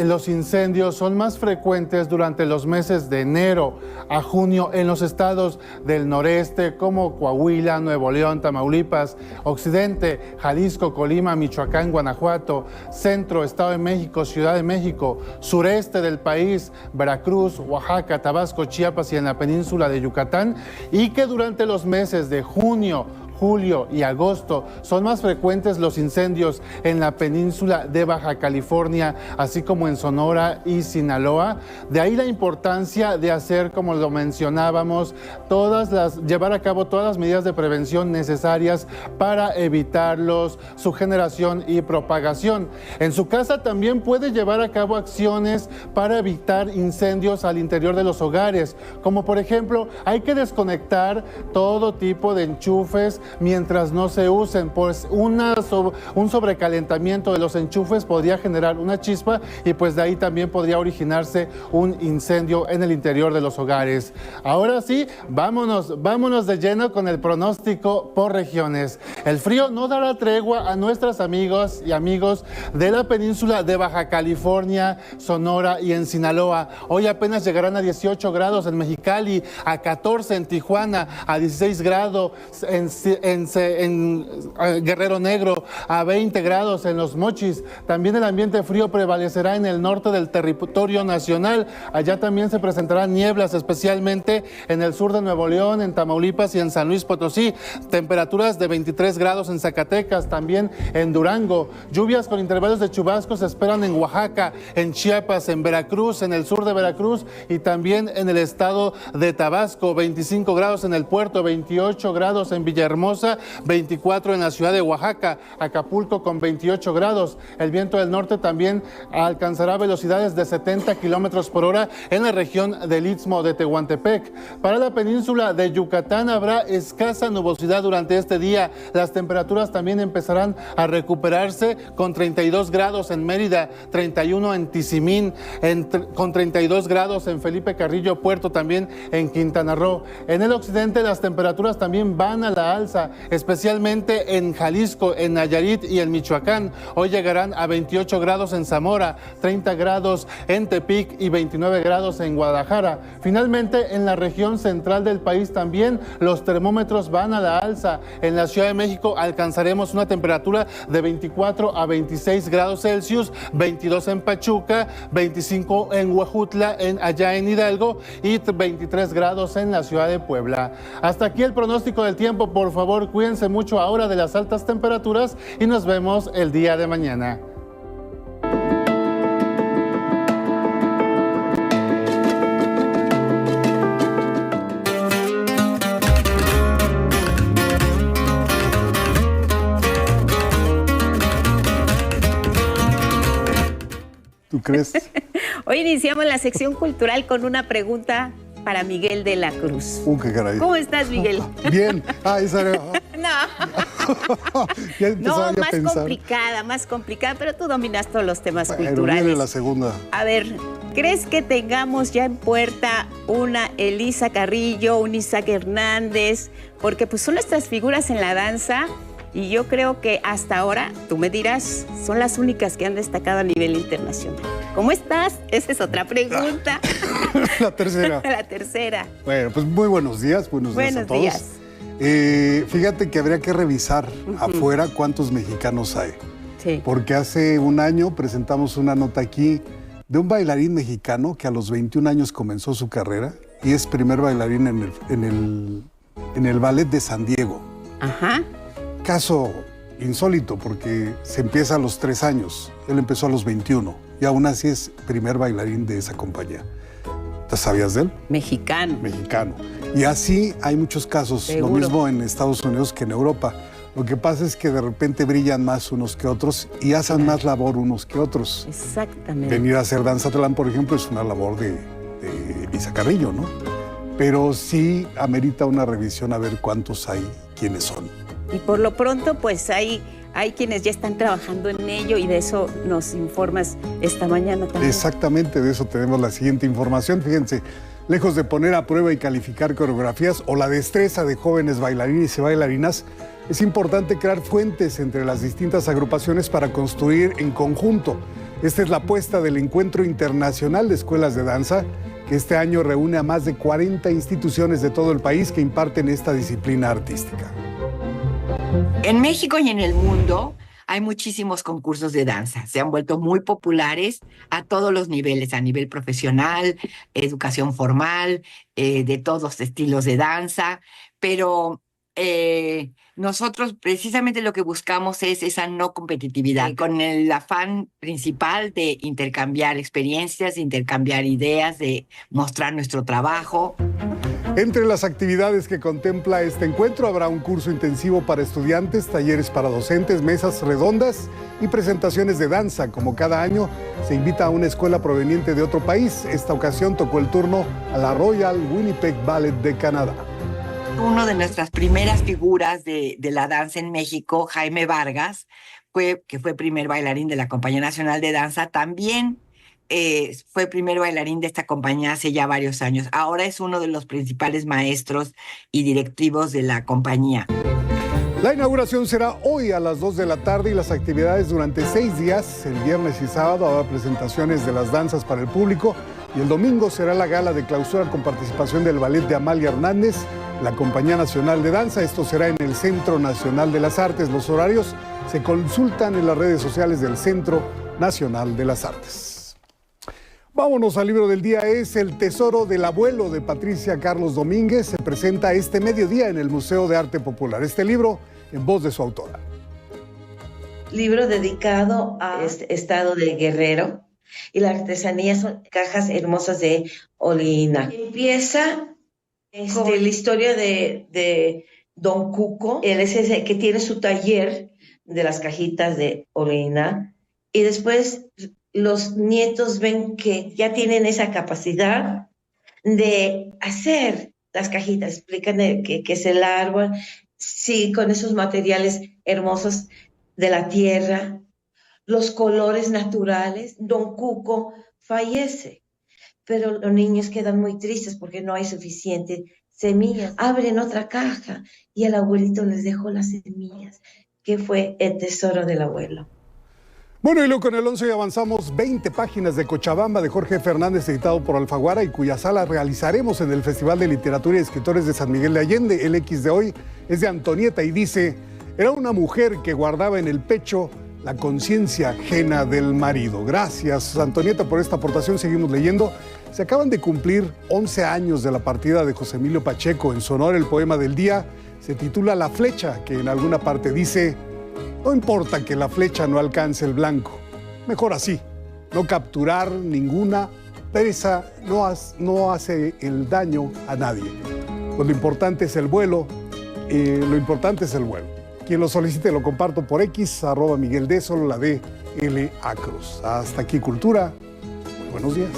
los incendios son más frecuentes durante los meses de enero a junio en los estados del noreste como Coahuila, Nuevo León, Tamaulipas, occidente, Jalisco, Colima, Michoacán, Guanajuato, centro, Estado de México, Ciudad de México, sureste del país, Veracruz, Oaxaca, Tabasco, Chiapas y en la península de Yucatán, y que durante los meses de junio, julio y agosto son más frecuentes los incendios en la península de Baja California, así como en Sonora y Sinaloa. De ahí la importancia de hacer, como lo mencionábamos, llevar a cabo todas las medidas de prevención necesarias para evitarlos, su generación y propagación. En su casa también puede llevar a cabo acciones para evitar incendios al interior de los hogares, como por ejemplo, hay que desconectar todo tipo de enchufes mientras no se usen, pues un sobrecalentamiento de los enchufes podría generar una chispa y pues de ahí también podría originarse un incendio en el interior de los hogares. Ahora sí, vámonos de lleno con el pronóstico por regiones. El frío no dará tregua a nuestros amigos y amigos de la península de Baja California, Sonora y en Sinaloa. Hoy apenas llegarán a 18 grados en Mexicali, a 14 en Tijuana, a 16 grados en Guerrero Negro, a 20 grados en Los Mochis. También el ambiente frío prevalecerá en el norte del territorio nacional. Allá también se presentarán nieblas, especialmente en el sur de Nuevo León, en Tamaulipas y en San Luis Potosí. Temperaturas de 23 grados en Zacatecas, también en Durango. Lluvias con intervalos de chubascos se esperan en Oaxaca, en Chiapas, en Veracruz, en el sur de Veracruz y también en el estado de Tabasco. 25 grados en el puerto, 28 grados en Villahermosa, 24 en la ciudad de Oaxaca, Acapulco con 28 grados. El viento del norte también alcanzará velocidades de 70 kilómetros por hora en la región del Istmo de Tehuantepec. Para la península de Yucatán habrá escasa nubosidad durante este día. Las temperaturas también empezarán a recuperarse con 32 grados en Mérida, 31 en Tizimín, con 32 grados en Felipe Carrillo Puerto, también en Quintana Roo. En el occidente las temperaturas también van a la alza, especialmente en Jalisco, en Nayarit y en Michoacán. Hoy llegarán a 28 grados en Zamora, 30 grados en Tepic y 29 grados en Guadalajara. Finalmente, en la región central del país también los termómetros van a la alza. En la Ciudad de México alcanzaremos una temperatura de 24 a 26 grados Celsius, 22 en Pachuca, 25 en Huejutla, allá en Hidalgo, y 23 grados en la ciudad de Puebla. Hasta aquí el pronóstico del tiempo. Por favor, cuídense mucho ahora de las altas temperaturas y nos vemos el día de mañana. ¿Tú crees? Hoy iniciamos la sección cultural con una pregunta para Miguel de la Cruz. Qué caray. ¿Cómo estás, Miguel? Bien. Esa era... No, más complicada, pero tú dominas todos los temas culturales. Viene la segunda. A ver, ¿crees que tengamos ya en puerta una Elisa Carrillo, un Isaac Hernández? Porque pues son nuestras figuras en la danza y yo creo que hasta ahora, tú me dirás, son las únicas que han destacado a nivel internacional. ¿Cómo estás? Esa es otra pregunta. La tercera. La tercera. Bueno, pues muy buenos días. Buenos días a todos. Días. Fíjate que habría que revisar afuera cuántos mexicanos hay. Sí. Porque hace un año presentamos una nota aquí de un bailarín mexicano que a los 21 años comenzó su carrera y es primer bailarín en el ballet de San Diego. Ajá. Caso insólito porque se empieza a los 3 años. Él empezó a los 21 y aún así es primer bailarín de esa compañía. ¿Te sabías de él? Mexicano. Y así hay muchos casos, seguro. Lo mismo en Estados Unidos que en Europa. Lo que pasa es que de repente brillan más unos que otros y hacen más labor unos que otros. Exactamente. Venir a hacer Danzatlán, por ejemplo, es una labor de Elisa Carrillo, ¿no? Pero sí amerita una revisión a ver cuántos hay, quiénes son. Y por lo pronto, pues hay quienes ya están trabajando en ello y de eso nos informas esta mañana también. Exactamente, de eso tenemos la siguiente información. Fíjense, lejos de poner a prueba y calificar coreografías o la destreza de jóvenes bailarines y bailarinas, es importante crear fuentes entre las distintas agrupaciones para construir en conjunto. Esta es la apuesta del Encuentro Internacional de Escuelas de Danza, que este año reúne a más de 40 instituciones de todo el país que imparten esta disciplina artística. En México y en el mundo hay muchísimos concursos de danza. Se han vuelto muy populares a todos los niveles, a nivel profesional, educación formal, de todos los estilos de danza, pero nosotros precisamente lo que buscamos es esa no competitividad, con el afán principal de intercambiar experiencias, de intercambiar ideas, de mostrar nuestro trabajo. Entre las actividades que contempla este encuentro habrá un curso intensivo para estudiantes, talleres para docentes, mesas redondas y presentaciones de danza. Como cada año, se invita a una escuela proveniente de otro país. Esta ocasión tocó el turno a la Royal Winnipeg Ballet de Canadá. Uno de nuestras primeras figuras de la danza en México, Jaime Vargas, que fue primer bailarín de la Compañía Nacional de Danza, también fue primer bailarín de esta compañía hace ya varios años. Ahora es uno de los principales maestros y directivos de la compañía. La inauguración será hoy a las 2 de la tarde y las actividades durante 6 días. El viernes y sábado habrá presentaciones de las danzas para el público y el domingo será la gala de clausura con participación del ballet de Amalia Hernández, la Compañía Nacional de Danza. Esto será en el Centro Nacional de las Artes. Los horarios se consultan en las redes sociales del Centro Nacional de las Artes. Vámonos al libro del día. Es El Tesoro del Abuelo, de Patricia Carlos Domínguez. Se presenta este mediodía en el Museo de Arte Popular. Este libro en voz de su autora. Libro dedicado al estado de Guerrero, y la artesanía son cajas hermosas de oleína. Empieza con la historia de Don Cuco. Él es ese que tiene su taller de las cajitas de oleína, y después los nietos ven que ya tienen esa capacidad de hacer las cajitas. Explican que es el árbol, sí, con esos materiales hermosos de la tierra, los colores naturales. Don Cuco fallece, pero los niños quedan muy tristes porque no hay suficiente semillas. Abren otra caja y el abuelito les dejó las semillas, que fue el tesoro del abuelo. Bueno, y luego con el 11 avanzamos 20 páginas de Cochabamba, de Jorge Fernández, editado por Alfaguara, y cuya sala realizaremos en el Festival de Literatura y Escritores de San Miguel de Allende. El X de hoy es de Antonieta y dice: era una mujer que guardaba en el pecho la conciencia ajena del marido. Gracias, Antonieta, por esta aportación. Seguimos leyendo. Se acaban de cumplir 11 años de la partida de José Emilio Pacheco. En su honor, el poema del día se titula La flecha, que en alguna parte dice: no importa que la flecha no alcance el blanco, mejor así. No capturar ninguna presa no hace el daño a nadie. Pues lo importante es el vuelo, Quien lo solicite lo comparto por X, @Miguel D, solo la D, L, A Cruz. Hasta aquí Cultura. Muy buenos días.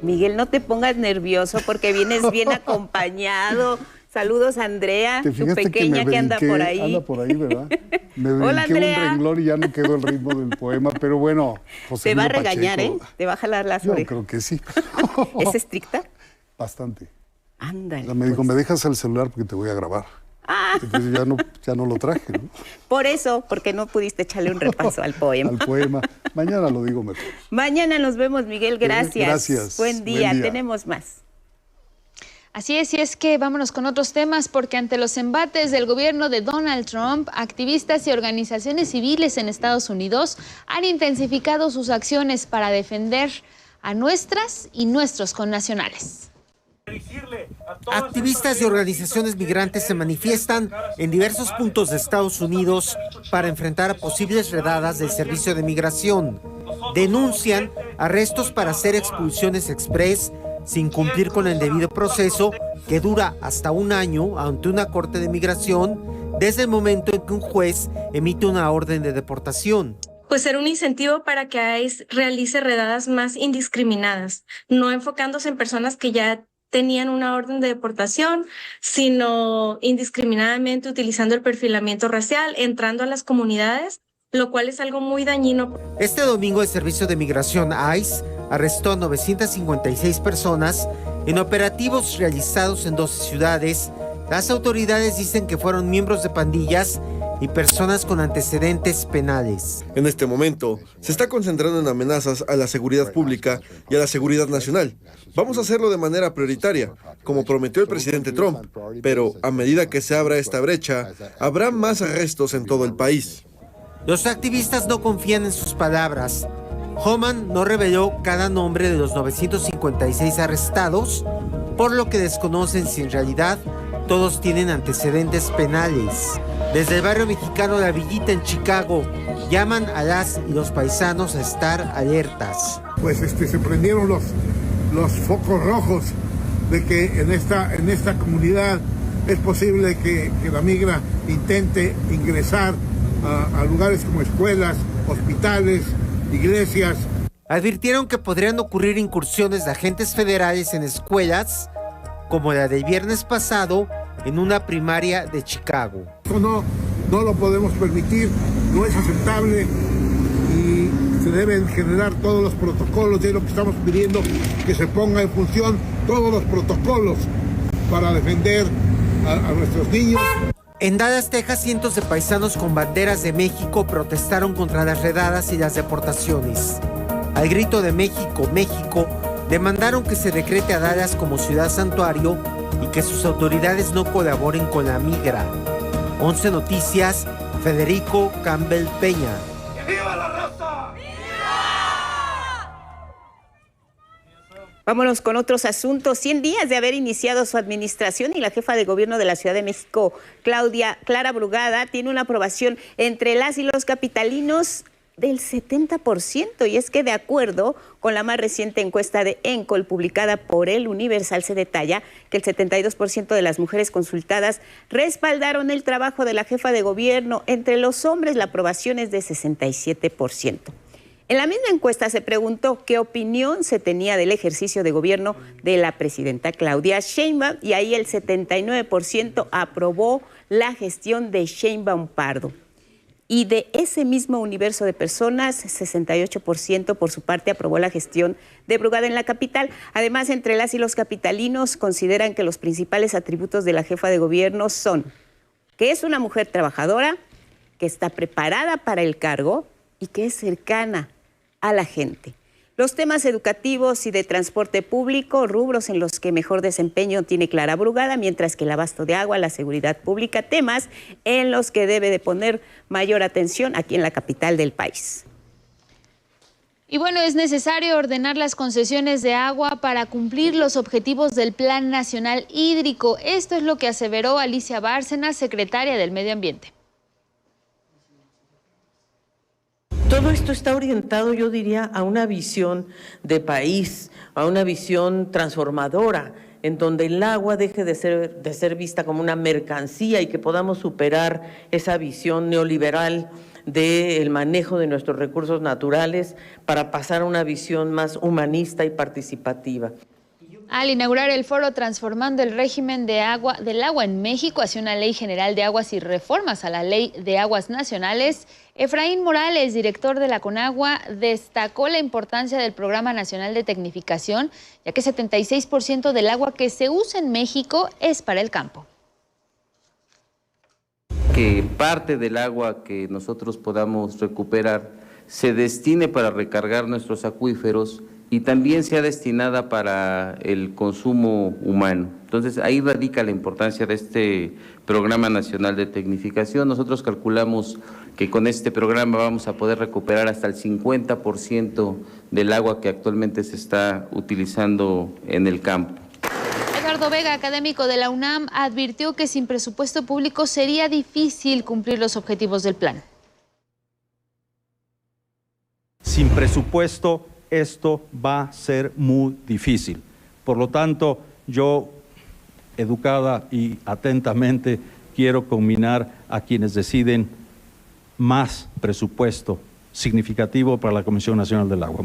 Miguel, no te pongas nervioso porque vienes bien acompañado. Saludos, Andrea, tu pequeña que anda por ahí. Anda por ahí, ¿verdad? Me Hola, brinqué Andrea. un renglón y ya no quedó el ritmo del poema, pero bueno, José Te va a Emilio regañar, Pacheco, Te va a jalar las yo orejas. creo que sí. ¿Es estricta? Bastante. Ándale. O sea, me dijo, me dejas el celular porque te voy a grabar. Entonces ya no lo traje, ¿no? Por eso, porque no pudiste echarle un repaso al poema. Al poema. Mañana lo digo mejor. Mañana nos vemos, Miguel. Gracias. Gracias. Buen día. Buen día. Tenemos más. Así es, y es que vámonos con otros temas, porque ante los embates del gobierno de Donald Trump, activistas y organizaciones civiles en Estados Unidos han intensificado sus acciones para defender a nuestras y nuestros connacionales. Activistas y organizaciones migrantes se manifiestan en diversos puntos de Estados Unidos para enfrentar a posibles redadas del Servicio de Migración. Denuncian arrestos para hacer expulsiones express sin cumplir con el debido proceso, que dura hasta un año ante una corte de migración desde el momento en que un juez emite una orden de deportación. Pues ser un incentivo para que ICE realice redadas más indiscriminadas, no enfocándose en personas que ya tenían una orden de deportación, sino indiscriminadamente utilizando el perfilamiento racial, entrando a las comunidades, lo cual es algo muy dañino. Este domingo el Servicio de Migración ICE arrestó a 956 personas en operativos realizados en 12 ciudades. Las autoridades dicen que fueron miembros de pandillas y personas con antecedentes penales. En este momento, se está concentrando en amenazas a la seguridad pública y a la seguridad nacional. Vamos a hacerlo de manera prioritaria, como prometió el presidente Trump, pero a medida que se abra esta brecha, habrá más arrestos en todo el país. Los activistas no confían en sus palabras. Homan no reveló cada nombre de los 956 arrestados, por lo que desconocen si en realidad todos tienen antecedentes penales. Desde el barrio mexicano La Villita en Chicago, llaman a las y los paisanos a estar alertas. Pues se prendieron los focos rojos de que en esta comunidad es posible que la migra intente ingresar a lugares como escuelas, hospitales, iglesias. Advirtieron que podrían ocurrir incursiones de agentes federales en escuelas, como la del viernes pasado en una primaria de Chicago. No lo podemos permitir, no es aceptable y se deben generar todos los protocolos, y es lo que estamos pidiendo, que se ponga en función todos los protocolos para defender a nuestros niños. En Dallas, Texas, cientos de paisanos con banderas de México protestaron contra las redadas y las deportaciones. Al grito de México, México, demandaron que se decrete a Dallas como ciudad santuario y que sus autoridades no colaboren con la migra. 11 Noticias, Federico Campbell Peña. ¡Viva la raza! Vámonos con otros asuntos. 100 días de haber iniciado su administración y la jefa de gobierno de la Ciudad de México, Clara Brugada, tiene una aprobación entre las y los capitalinos del 70%, y es que de acuerdo con la más reciente encuesta de ENCOL publicada por El Universal, se detalla que el 72% de las mujeres consultadas respaldaron el trabajo de la jefa de gobierno. Entre los hombres la aprobación es de 67%. En la misma encuesta se preguntó qué opinión se tenía del ejercicio de gobierno de la presidenta Claudia Sheinbaum, y ahí el 79% aprobó la gestión de Sheinbaum Pardo. Y de ese mismo universo de personas, 68% por su parte aprobó la gestión de Brugada en la capital. Además, entre las y los capitalinos consideran que los principales atributos de la jefa de gobierno son que es una mujer trabajadora, que está preparada para el cargo y que es cercana a la gente. Los temas educativos y de transporte público, rubros en los que mejor desempeño tiene Clara Brugada, mientras que el abasto de agua, la seguridad pública, temas en los que debe de poner mayor atención aquí en la capital del país. Y bueno, es necesario ordenar las concesiones de agua para cumplir los objetivos del Plan Nacional Hídrico. Esto es lo que aseveró Alicia Bárcenas, secretaria del Medio Ambiente. Todo esto está orientado, yo diría, a una visión de país, a una visión transformadora, en donde el agua deje de ser vista como una mercancía y que podamos superar esa visión neoliberal del manejo de nuestros recursos naturales para pasar a una visión más humanista y participativa. Al inaugurar el foro Transformando el régimen del agua en México hacia una ley general de aguas y reformas a la ley de aguas nacionales, Efraín Morales, director de la Conagua, destacó la importancia del Programa Nacional de Tecnificación, ya que 76% del agua que se usa en México es para el campo. Que parte del agua que nosotros podamos recuperar se destine para recargar nuestros acuíferos y también sea destinada para el consumo humano. Entonces, ahí radica la importancia de este Programa Nacional de Tecnificación. Nosotros calculamos que con este programa vamos a poder recuperar hasta el 50% del agua que actualmente se está utilizando en el campo. Eduardo Vega, académico de la UNAM, advirtió que sin presupuesto público sería difícil cumplir los objetivos del plan. Sin presupuesto, esto va a ser muy difícil. Por lo tanto, yo, educada y atentamente, quiero combinar a quienes deciden más presupuesto significativo para la Comisión Nacional del Agua.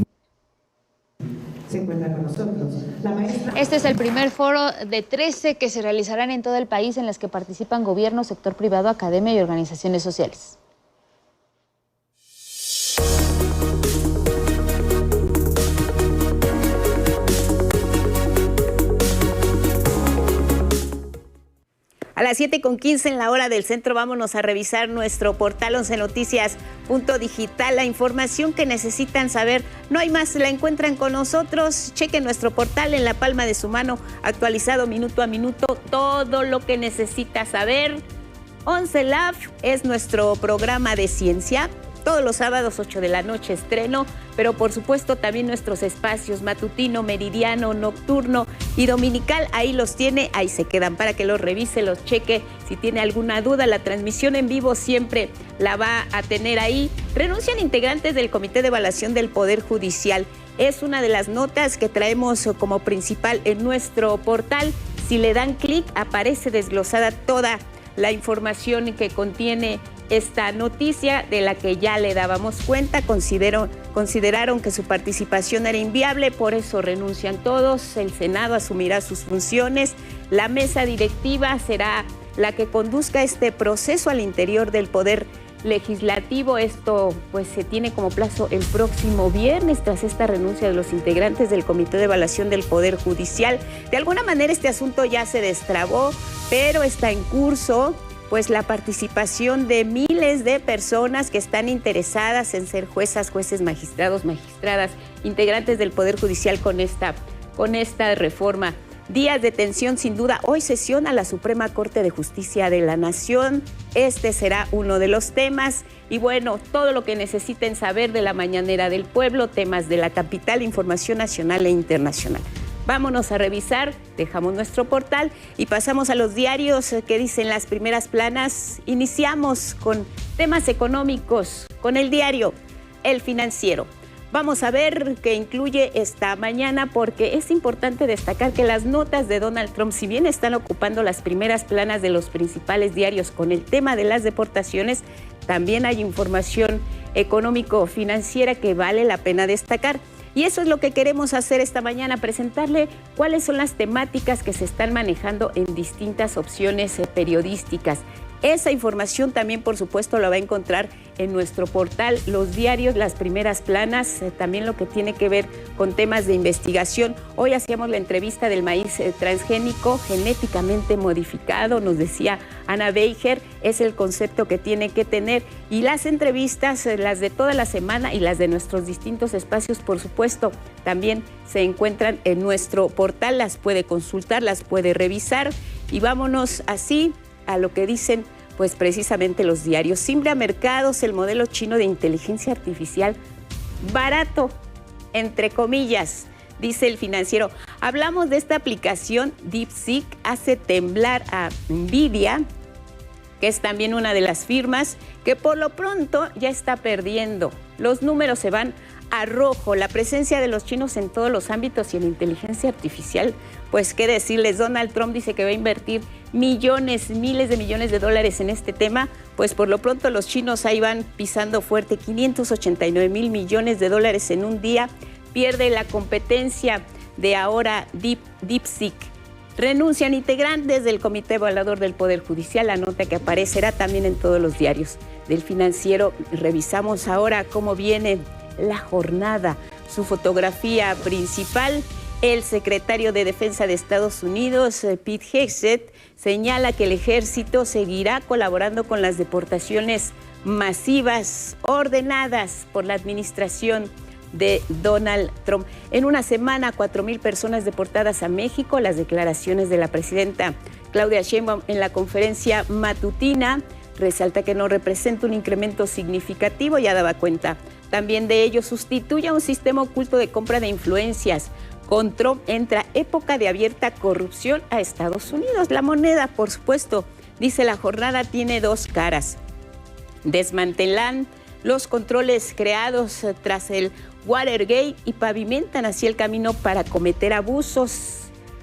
Se encuentra con nosotros la maestra. Este es el primer foro de 13 que se realizarán en todo el país en las que participan gobierno, sector privado, academia y organizaciones sociales. A las 7:15 en la hora del centro vámonos a revisar nuestro portal 11noticias.digital. La información que necesitan saber, no hay más, la encuentran con nosotros. Chequen nuestro portal en la palma de su mano, actualizado minuto a minuto, todo lo que necesita saber. 11 Lab es nuestro programa de ciencia. Todos los sábados 8 de la noche estreno, pero por supuesto también nuestros espacios matutino, meridiano, nocturno y dominical. Ahí los tiene, ahí se quedan para que los revise, los cheque. Si tiene alguna duda, la transmisión en vivo siempre la va a tener ahí. Renuncian integrantes del Comité de Evaluación del Poder Judicial. Es una de las notas que traemos como principal en nuestro portal. Si le dan clic, aparece desglosada toda la información que contiene esta noticia, de la que ya le dábamos cuenta. Consideraron que su participación era inviable, por eso renuncian todos. El Senado asumirá sus funciones. La mesa directiva será la que conduzca este proceso al interior del Poder Legislativo. Esto pues se tiene como plazo el próximo viernes, tras esta renuncia de los integrantes del Comité de Evaluación del Poder Judicial. De alguna manera este asunto ya se destrabó, pero está en curso pues la participación de miles de personas que están interesadas en ser juezas, jueces, magistrados, magistradas, integrantes del Poder Judicial con esta reforma. Días de tensión sin duda. Hoy sesiona la Suprema Corte de Justicia de la Nación. Este será uno de los temas. Y bueno, todo lo que necesiten saber de la Mañanera del Pueblo, temas de la capital, información nacional e internacional. Vámonos a revisar, dejamos nuestro portal y pasamos a los diarios que dicen las primeras planas. Iniciamos con temas económicos, con el diario El Financiero. Vamos a ver qué incluye esta mañana, porque es importante destacar que las notas de Donald Trump, si bien están ocupando las primeras planas de los principales diarios con el tema de las deportaciones, también hay información económico-financiera que vale la pena destacar. Y eso es lo que queremos hacer esta mañana, presentarle cuáles son las temáticas que se están manejando en distintas opciones periodísticas. Esa información también, por supuesto, la va a encontrar en nuestro portal, los diarios, las primeras planas, también lo que tiene que ver con temas de investigación. Hoy hacíamos la entrevista del maíz transgénico genéticamente modificado, nos decía Ana Beijer, es el concepto que tiene que tener. Y las entrevistas, las de toda la semana y las de nuestros distintos espacios, por supuesto, también se encuentran en nuestro portal, las puede consultar, las puede revisar. Y vámonos así a lo que dicen pues precisamente los diarios. Cimbra Mercados, el modelo chino de inteligencia artificial barato, entre comillas, dice El Financiero. Hablamos de esta aplicación. DeepSeek hace temblar a Nvidia, que es también una de las firmas que por lo pronto ya está perdiendo. Los números se van a rojo. La presencia de los chinos en todos los ámbitos y en inteligencia artificial, pues qué decirles. Donald Trump dice que va a invertir millones, miles de millones de dólares en este tema, pues por lo pronto los chinos ahí van pisando fuerte. 589 millones de dólares en un día. Pierde la competencia de ahora DeepSeek. Renuncian integrantes del Comité Evaluador del Poder Judicial, la nota que aparecerá también en todos los diarios del Financiero. Revisamos ahora cómo viene la jornada, su fotografía principal. El secretario de Defensa de Estados Unidos, Pete Hegseth, señala que el ejército seguirá colaborando con las deportaciones masivas ordenadas por la administración de Donald Trump. En una semana, 4,000 personas deportadas a México. Las declaraciones de la presidenta Claudia Sheinbaum en la conferencia matutina resalta que no representa un incremento significativo, ya daba cuenta también de ello. Sustituye a un sistema oculto de compra de influencias. Con Trump entra época de abierta corrupción a Estados Unidos. La moneda, por supuesto, dice la jornada, tiene dos caras. Desmantelan los controles creados tras el Watergate y pavimentan así el camino para cometer abusos.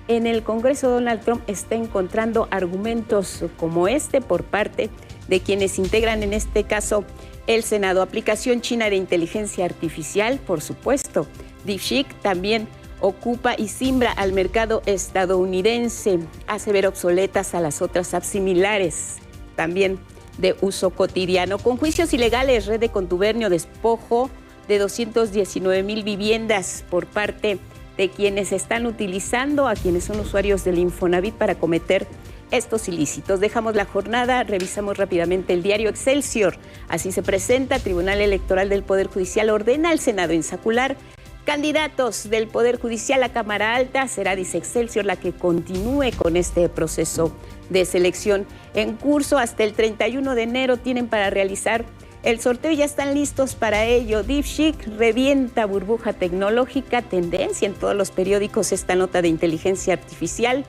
En el Congreso, Donald Trump está encontrando argumentos como este por parte de quienes integran, en este caso, el Senado. Aplicación china de inteligencia artificial, por supuesto. DeepSeek también ocupa y simbra al mercado estadounidense, hace ver obsoletas a las otras apps similares, también de uso cotidiano. Con juicios ilegales, red de contubernio, despojo de 219,000 viviendas por parte de quienes están utilizando a quienes son usuarios del Infonavit para cometer estos ilícitos. Dejamos la jornada, revisamos rápidamente el diario Excelsior. Así se presenta, Tribunal Electoral del Poder Judicial ordena al Senado insacular candidatos del Poder Judicial a Cámara Alta. Será, dice Excelsior, la que continúe con este proceso de selección en curso. Hasta el 31 de enero tienen para realizar el sorteo y ya están listos para ello. DeepSeek revienta burbuja tecnológica, tendencia en todos los periódicos esta nota de inteligencia artificial.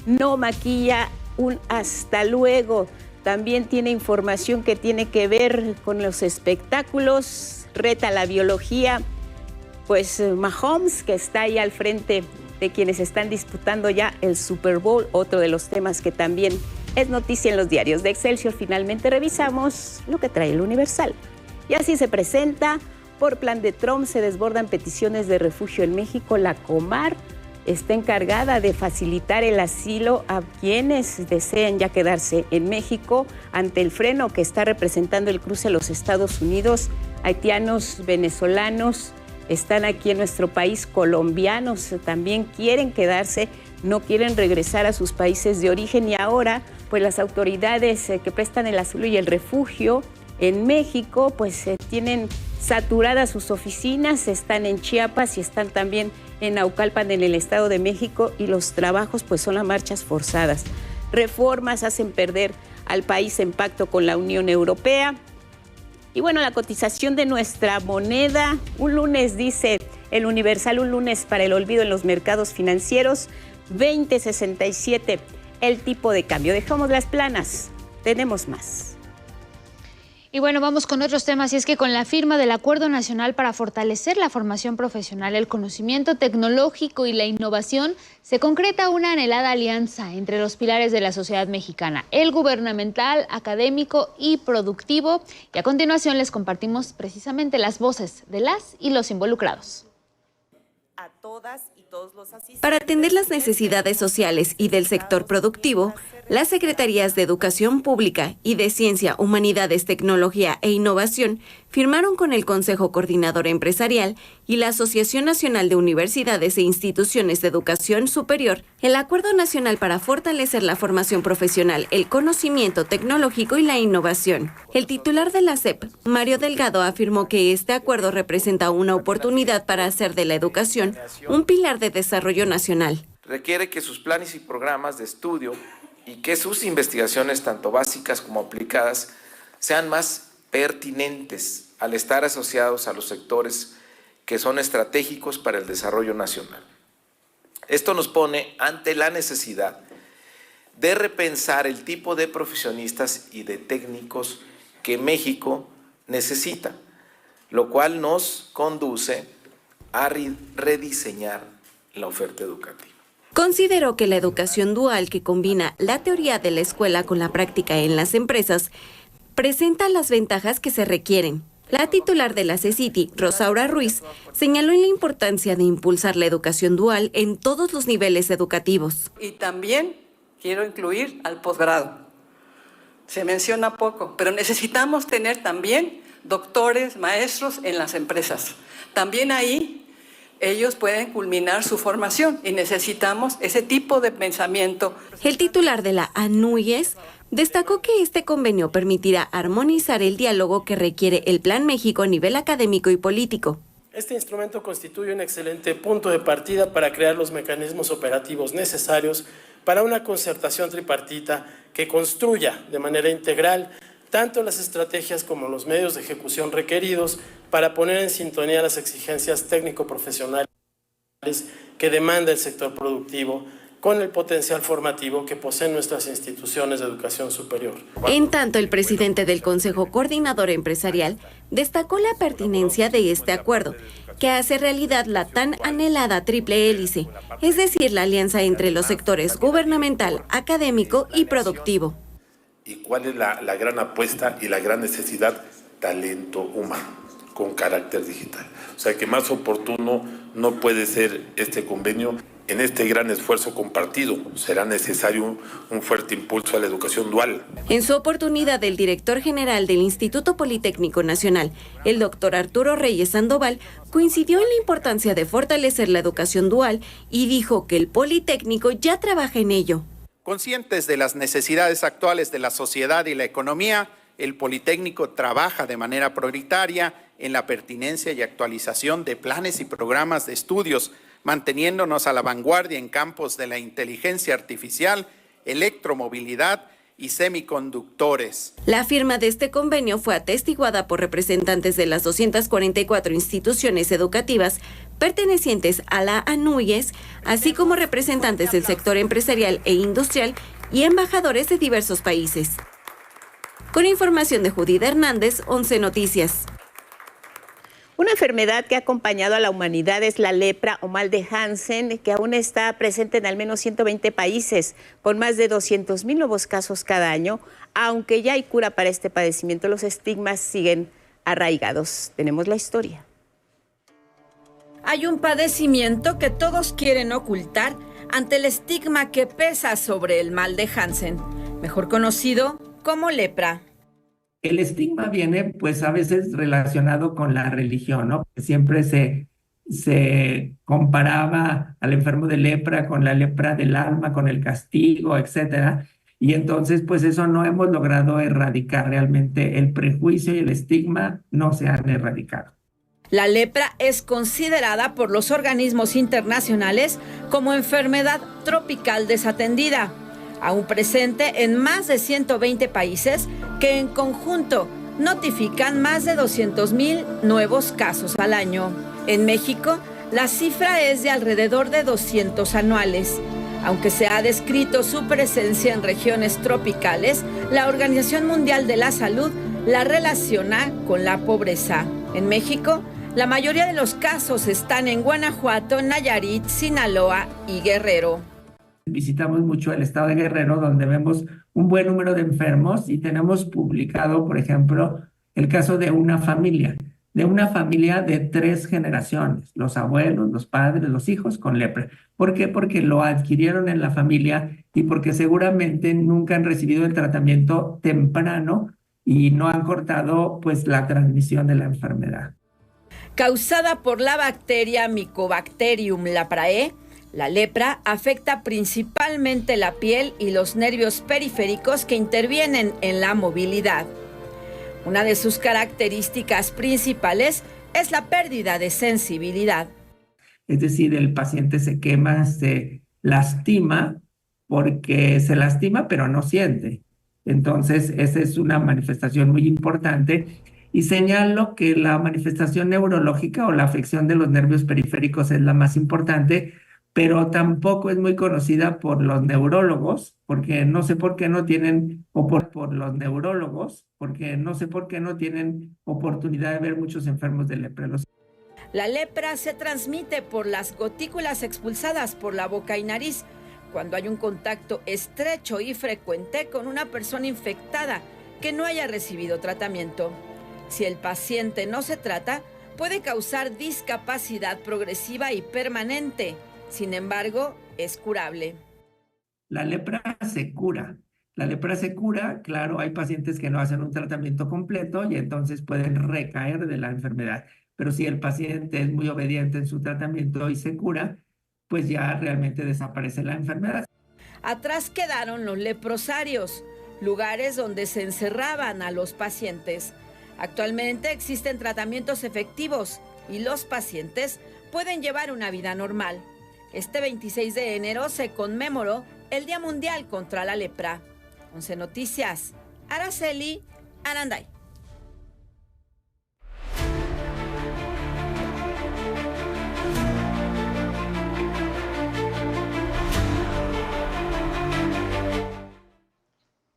No maquilla un hasta luego. También tiene información que tiene que ver con los espectáculos. Reta la biología. Pues Mahomes, que está ahí al frente de quienes están disputando ya el Super Bowl, otro de los temas que también es noticia en los diarios de Excelsior. Finalmente revisamos lo que trae el Universal. Y así se presenta, por plan de Trump se desbordan peticiones de refugio en México. La Comar está encargada de facilitar el asilo a quienes desean ya quedarse en México ante el freno que está representando el cruce a los Estados Unidos. Haitianos, venezolanos están aquí en nuestro país, colombianos también quieren quedarse, no quieren regresar a sus países de origen y ahora pues las autoridades que prestan el asilo y el refugio en México pues tienen saturadas sus oficinas, están en Chiapas y están también en Naucalpan, en el Estado de México, y los trabajos pues son a marchas forzadas. Reformas hacen perder al país en pacto con la Unión Europea. Y bueno, la cotización de nuestra moneda, un lunes, dice el Universal, un lunes para el olvido en los mercados financieros, 20.67 el tipo de cambio. Dejamos las planas, tenemos más. Y bueno, vamos con otros temas, y es que con la firma del Acuerdo Nacional para fortalecer la formación profesional, el conocimiento tecnológico y la innovación, se concreta una anhelada alianza entre los pilares de la sociedad mexicana, el gubernamental, académico y productivo. Y a continuación les compartimos precisamente las voces de las y los involucrados. A todas y todos los asistentes. Para atender las necesidades sociales y del sector productivo, las Secretarías de Educación Pública y de Ciencia, Humanidades, Tecnología e Innovación firmaron con el Consejo Coordinador Empresarial y la Asociación Nacional de Universidades e Instituciones de Educación Superior el Acuerdo Nacional para fortalecer la formación profesional, el conocimiento tecnológico y la innovación. El titular de la SEP, Mario Delgado, afirmó que este acuerdo representa una oportunidad para hacer de la educación un pilar de desarrollo nacional. Requiere que sus planes y programas de estudio y que sus investigaciones, tanto básicas como aplicadas, sean más pertinentes al estar asociados a los sectores que son estratégicos para el desarrollo nacional. Esto nos pone ante la necesidad de repensar el tipo de profesionistas y de técnicos que México necesita, lo cual nos conduce a rediseñar la oferta educativa. Consideró que la educación dual, que combina la teoría de la escuela con la práctica en las empresas, presenta las ventajas que se requieren. La titular de la CECITI, Rosaura Ruiz, señaló en la importancia de impulsar la educación dual en todos los niveles educativos. Y también quiero incluir al posgrado. Se menciona poco, pero necesitamos tener también doctores, maestros en las empresas. También ahí ellos pueden culminar su formación y necesitamos ese tipo de pensamiento. El titular de la ANUYES destacó que este convenio permitirá armonizar el diálogo que requiere el Plan México a nivel académico y político. Este instrumento constituye un excelente punto de partida para crear los mecanismos operativos necesarios para una concertación tripartita que construya de manera integral tanto las estrategias como los medios de ejecución requeridos para poner en sintonía las exigencias técnico-profesionales que demanda el sector productivo con el potencial formativo que poseen nuestras instituciones de educación superior. En tanto, el presidente del Consejo Coordinador Empresarial destacó la pertinencia de este acuerdo, que hace realidad la tan anhelada triple hélice, es decir, la alianza entre los sectores gubernamental, académico y productivo. ¿Y cuál es la gran apuesta y la gran necesidad? Talento humano. con carácter digital. O sea que más oportuno no puede ser este convenio. En este gran esfuerzo compartido será necesario un fuerte impulso a la educación dual. En su oportunidad, el director general del Instituto Politécnico Nacional, el doctor Arturo Reyes Sandoval, coincidió en la importancia de fortalecer la educación dual y dijo que el Politécnico ya trabaja en ello. Conscientes de las necesidades actuales de la sociedad y la economía, el Politécnico trabaja de manera prioritaria en la pertinencia y actualización de planes y programas de estudios, manteniéndonos a la vanguardia en campos de la inteligencia artificial, electromovilidad y semiconductores. La firma de este convenio fue atestiguada por representantes de las 244 instituciones educativas pertenecientes a la ANUYES, así como representantes del sector empresarial e industrial y embajadores de diversos países. Con información de Judith Hernández, 11 Noticias. Una enfermedad que ha acompañado a la humanidad es la lepra o mal de Hansen, que aún está presente en al menos 120 países, con más de 200,000 nuevos casos cada año. Aunque ya hay cura para este padecimiento, los estigmas siguen arraigados. Tenemos la historia. Hay un padecimiento que todos quieren ocultar ante el estigma que pesa sobre el mal de Hansen, mejor conocido como lepra. El estigma viene, pues, a veces relacionado con la religión, ¿no? Siempre se comparaba al enfermo de lepra con la lepra del alma, con el castigo, etcétera. Y entonces, pues, eso no hemos logrado erradicar realmente. El prejuicio y el estigma no se han erradicado. La lepra es considerada por los organismos internacionales como enfermedad tropical desatendida, aún presente en más de 120 países que en conjunto notifican más de 200,000 nuevos casos al año. En México, la cifra es de alrededor de 200 anuales. Aunque se ha descrito su presencia en regiones tropicales, la Organización Mundial de la Salud la relaciona con la pobreza. En México, la mayoría de los casos están en Guanajuato, Nayarit, Sinaloa y Guerrero. Visitamos mucho el estado de Guerrero, donde vemos un buen número de enfermos y tenemos publicado, por ejemplo, el caso de una familia de 3 generaciones, los abuelos, los padres, los hijos con lepra. ¿Por qué? Porque lo adquirieron en la familia y porque seguramente nunca han recibido el tratamiento temprano y no han cortado, pues, la transmisión de la enfermedad. Causada por la bacteria Mycobacterium leprae, la lepra afecta principalmente la piel y los nervios periféricos que intervienen en la movilidad. Una de sus características principales es la pérdida de sensibilidad. Es decir, el paciente se quema, se lastima, porque se lastima pero no siente. Entonces, esa es una manifestación muy importante. Y señalo que la manifestación neurológica o la afección de los nervios periféricos es la más importante, pero tampoco es muy conocida por los neurólogos, porque no sé por qué no tienen, por los neurólogos, porque no sé por qué no tienen oportunidad de ver muchos enfermos de lepra. La lepra se transmite por las gotículas expulsadas por la boca y nariz, cuando hay un contacto estrecho y frecuente con una persona infectada que no haya recibido tratamiento. Si el paciente no se trata, puede causar discapacidad progresiva y permanente. Sin embargo, es curable. La lepra se cura. La lepra se cura, claro, hay pacientes que no hacen un tratamiento completo y entonces pueden recaer de la enfermedad. Pero si el paciente es muy obediente en su tratamiento y se cura, pues ya realmente desaparece la enfermedad. Atrás quedaron los leprosarios, lugares donde se encerraban a los pacientes. Actualmente existen tratamientos efectivos y los pacientes pueden llevar una vida normal. Este 26 de enero se conmemoró el Día Mundial contra la Lepra. 11 Noticias, Araceli Aranday.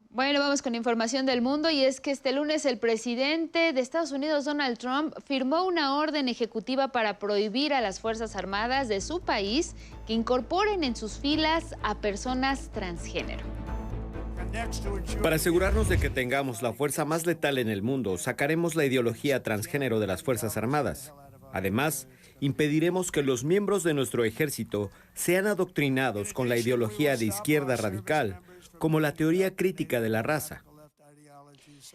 Bueno, vamos con información del mundo y es que este lunes el presidente de Estados Unidos, Donald Trump, firmó una orden ejecutiva para prohibir a las Fuerzas Armadas de su país que incorporen en sus filas a personas transgénero. Para asegurarnos de que tengamos la fuerza más letal en el mundo, sacaremos la ideología transgénero de las Fuerzas Armadas. Además, impediremos que los miembros de nuestro ejército sean adoctrinados con la ideología de izquierda radical, como la teoría crítica de la raza.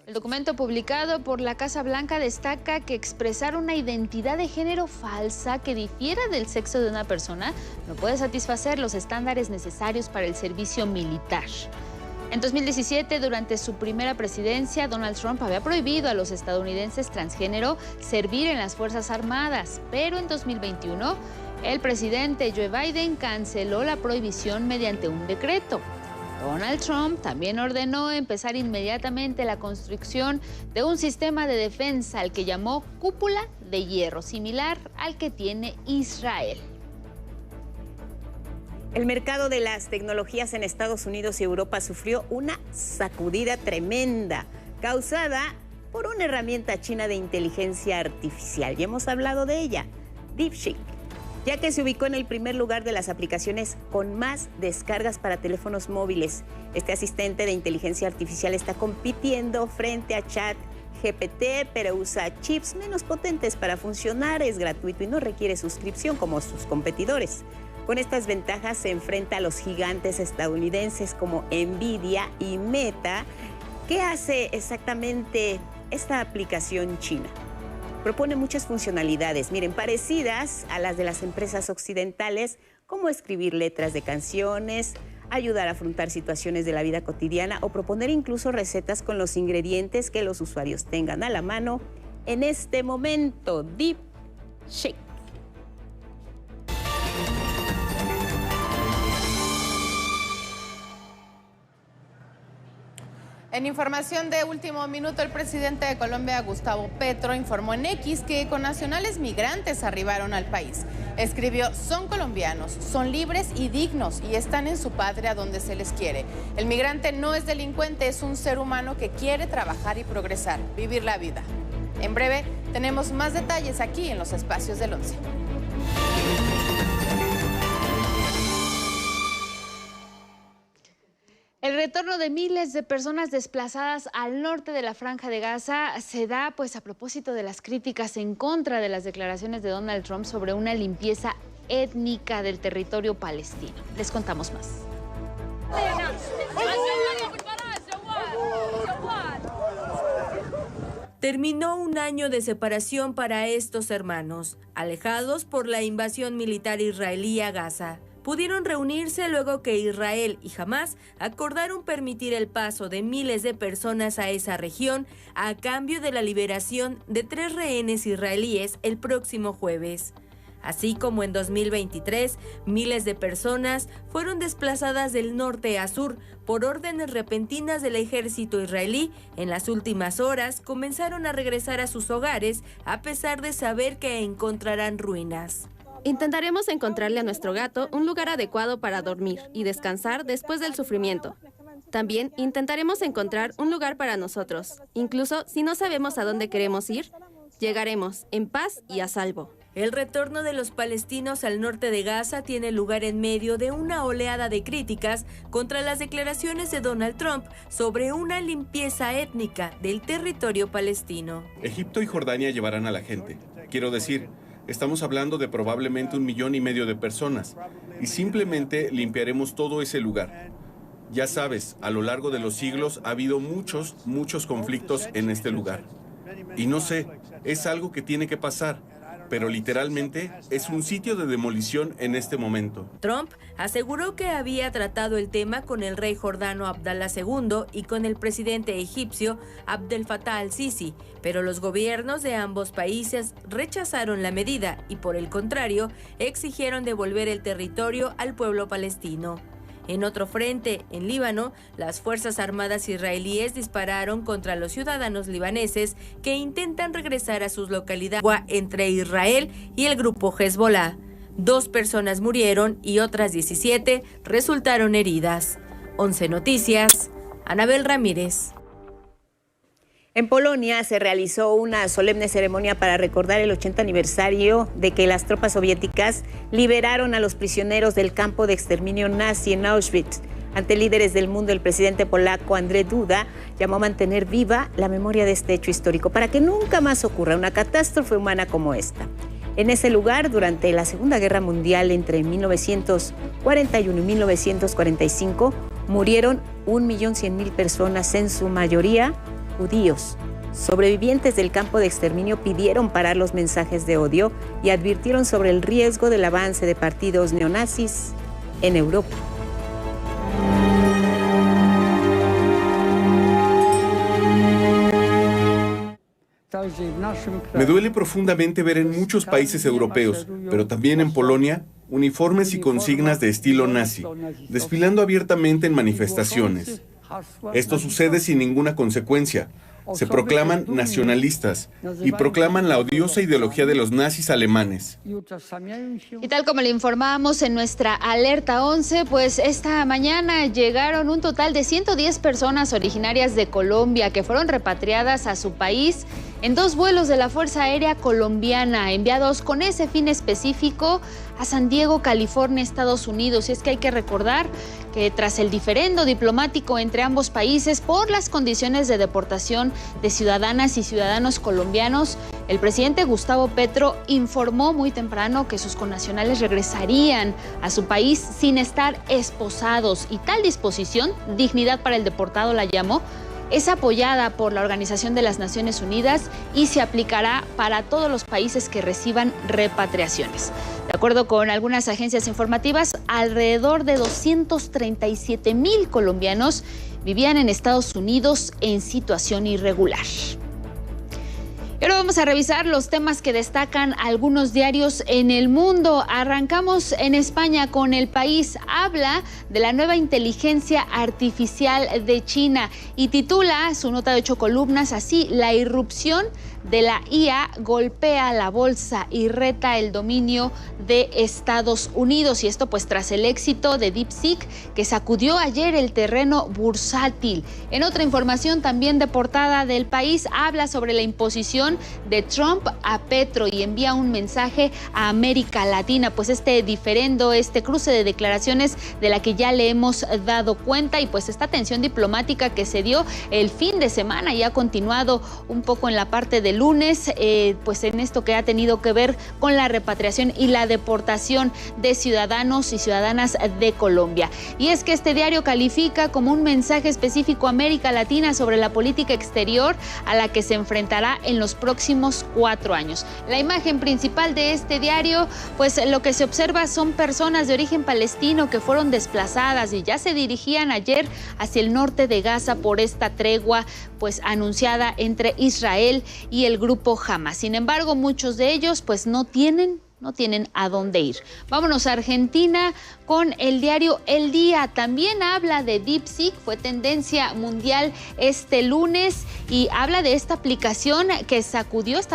El documento publicado por la Casa Blanca destaca que expresar una identidad de género falsa que difiera del sexo de una persona no puede satisfacer los estándares necesarios para el servicio militar. En 2017, durante su primera presidencia, Donald Trump había prohibido a los estadounidenses transgénero servir en las Fuerzas Armadas, pero en 2021, el presidente Joe Biden canceló la prohibición mediante un decreto. Donald Trump también ordenó empezar inmediatamente la construcción de un sistema de defensa al que llamó cúpula de hierro, similar al que tiene Israel. El mercado de las tecnologías en Estados Unidos y Europa sufrió una sacudida tremenda, causada por una herramienta china de inteligencia artificial. Ya hemos hablado de ella, DeepSeek, ya que se ubicó en el primer lugar de las aplicaciones con más descargas para teléfonos móviles. Este asistente de inteligencia artificial está compitiendo frente a ChatGPT, pero usa chips menos potentes para funcionar, es gratuito y no requiere suscripción como sus competidores. Con estas ventajas se enfrenta a los gigantes estadounidenses como Nvidia y Meta. ¿Qué hace exactamente esta aplicación china? Propone muchas funcionalidades, miren, parecidas a las de las empresas occidentales, como escribir letras de canciones, ayudar a afrontar situaciones de la vida cotidiana o proponer incluso recetas con los ingredientes que los usuarios tengan a la mano en este momento. DeepSeek. En información de último minuto, el presidente de Colombia, Gustavo Petro, informó en X que connacionales migrantes arribaron al país. Escribió: son colombianos, son libres y dignos y están en su patria donde se les quiere. El migrante no es delincuente, es un ser humano que quiere trabajar y progresar, vivir la vida. En breve tenemos más detalles aquí en los espacios del 11. El retorno de miles de personas desplazadas al norte de la Franja de Gaza se da pues a propósito de las críticas en contra de las declaraciones de Donald Trump sobre una limpieza étnica del territorio palestino. Les contamos más. Terminó un año de separación para estos hermanos, alejados por la invasión militar israelí a Gaza. Pudieron reunirse luego que Israel y Hamás acordaron permitir el paso de miles de personas a esa región a cambio de la liberación de 3 rehenes israelíes el próximo jueves. Así como en 2023, miles de personas fueron desplazadas del norte a sur por órdenes repentinas del ejército israelí. En las últimas horas comenzaron a regresar a sus hogares a pesar de saber que encontrarán ruinas. Intentaremos encontrarle a nuestro gato un lugar adecuado para dormir y descansar después del sufrimiento. También intentaremos encontrar un lugar para nosotros. Incluso si no sabemos a dónde queremos ir, llegaremos en paz y a salvo. El retorno de los palestinos al norte de Gaza tiene lugar en medio de una oleada de críticas contra las declaraciones de Donald Trump sobre una limpieza étnica del territorio palestino. Egipto y Jordania llevarán a la gente. Quiero decir, estamos hablando de probablemente 1,5 millones de personas y simplemente limpiaremos todo ese lugar. Ya sabes, a lo largo de los siglos ha habido muchos conflictos en este lugar. Y no sé, es algo que tiene que pasar, pero literalmente es un sitio de demolición en este momento. Trump aseguró que había tratado el tema con el rey jordano Abdalá II y con el presidente egipcio Abdel Fattah al-Sisi, pero los gobiernos de ambos países rechazaron la medida y, por el contrario, exigieron devolver el territorio al pueblo palestino. En otro frente, en Líbano, las Fuerzas Armadas israelíes dispararon contra los ciudadanos libaneses que intentan regresar a sus localidades entre Israel y el grupo Hezbollah. 2 personas murieron y otras 17 resultaron heridas. 11 Noticias, Anabel Ramírez. En Polonia se realizó una solemne ceremonia para recordar el 80 aniversario de que las tropas soviéticas liberaron a los prisioneros del campo de exterminio nazi en Auschwitz. Ante líderes del mundo, el presidente polaco Andrzej Duda llamó a mantener viva la memoria de este hecho histórico para que nunca más ocurra una catástrofe humana como esta. En ese lugar, durante la Segunda Guerra Mundial entre 1941 y 1945, murieron 1.100.000 personas, en su mayoría judíos. Sobrevivientes del campo de exterminio pidieron parar los mensajes de odio y advirtieron sobre el riesgo del avance de partidos neonazis en Europa. Me duele profundamente ver en muchos países europeos, pero también en Polonia, uniformes y consignas de estilo nazi, desfilando abiertamente en manifestaciones. Esto sucede sin ninguna consecuencia. Se proclaman nacionalistas y proclaman la odiosa ideología de los nazis alemanes. Y tal como le informábamos en nuestra alerta 11, pues esta mañana llegaron un total de 110 personas originarias de Colombia que fueron repatriadas a su país en 2 vuelos de la Fuerza Aérea Colombiana, enviados con ese fin específico a San Diego, California, Estados Unidos. Y es que hay que recordar que tras el diferendo diplomático entre ambos países por las condiciones de deportación de ciudadanas y ciudadanos colombianos, el presidente Gustavo Petro informó muy temprano que sus connacionales regresarían a su país sin estar esposados, y tal disposición, dignidad para el deportado la llamó, es apoyada por la Organización de las Naciones Unidas y se aplicará para todos los países que reciban repatriaciones. De acuerdo con algunas agencias informativas, alrededor de 237,000 colombianos vivían en Estados Unidos en situación irregular. Y ahora vamos a revisar los temas que destacan algunos diarios en el mundo. Arrancamos en España con El País. Habla de la nueva inteligencia artificial de China y titula su nota de 8 columnas así: la irrupción de la IA golpea la bolsa y reta el dominio de Estados Unidos. Y esto pues tras el éxito de DeepSeek, que sacudió ayer el terreno bursátil. En otra información también de portada del País, habla sobre la imposición de Trump a Petro y envía un mensaje a América Latina. Pues este diferendo, este cruce de declaraciones de la que ya le hemos dado cuenta, y pues esta tensión diplomática que se dio el fin de semana y ha continuado un poco en la parte de lunes, pues en esto que ha tenido que ver con la repatriación y la deportación de ciudadanos y ciudadanas de Colombia. Y es que este diario califica como un mensaje específico a América Latina sobre la política exterior a la que se enfrentará en los próximos 4 años. La imagen principal de este diario, pues lo que se observa son personas de origen palestino que fueron desplazadas y ya se dirigían ayer hacia el norte de Gaza por esta tregua pues anunciada entre Israel y el grupo Hamas. Sin embargo, muchos de ellos pues no tienen a dónde ir. Vámonos a Argentina con el diario El Día. También habla de DeepSeek, fue tendencia mundial este lunes, y habla de esta aplicación esta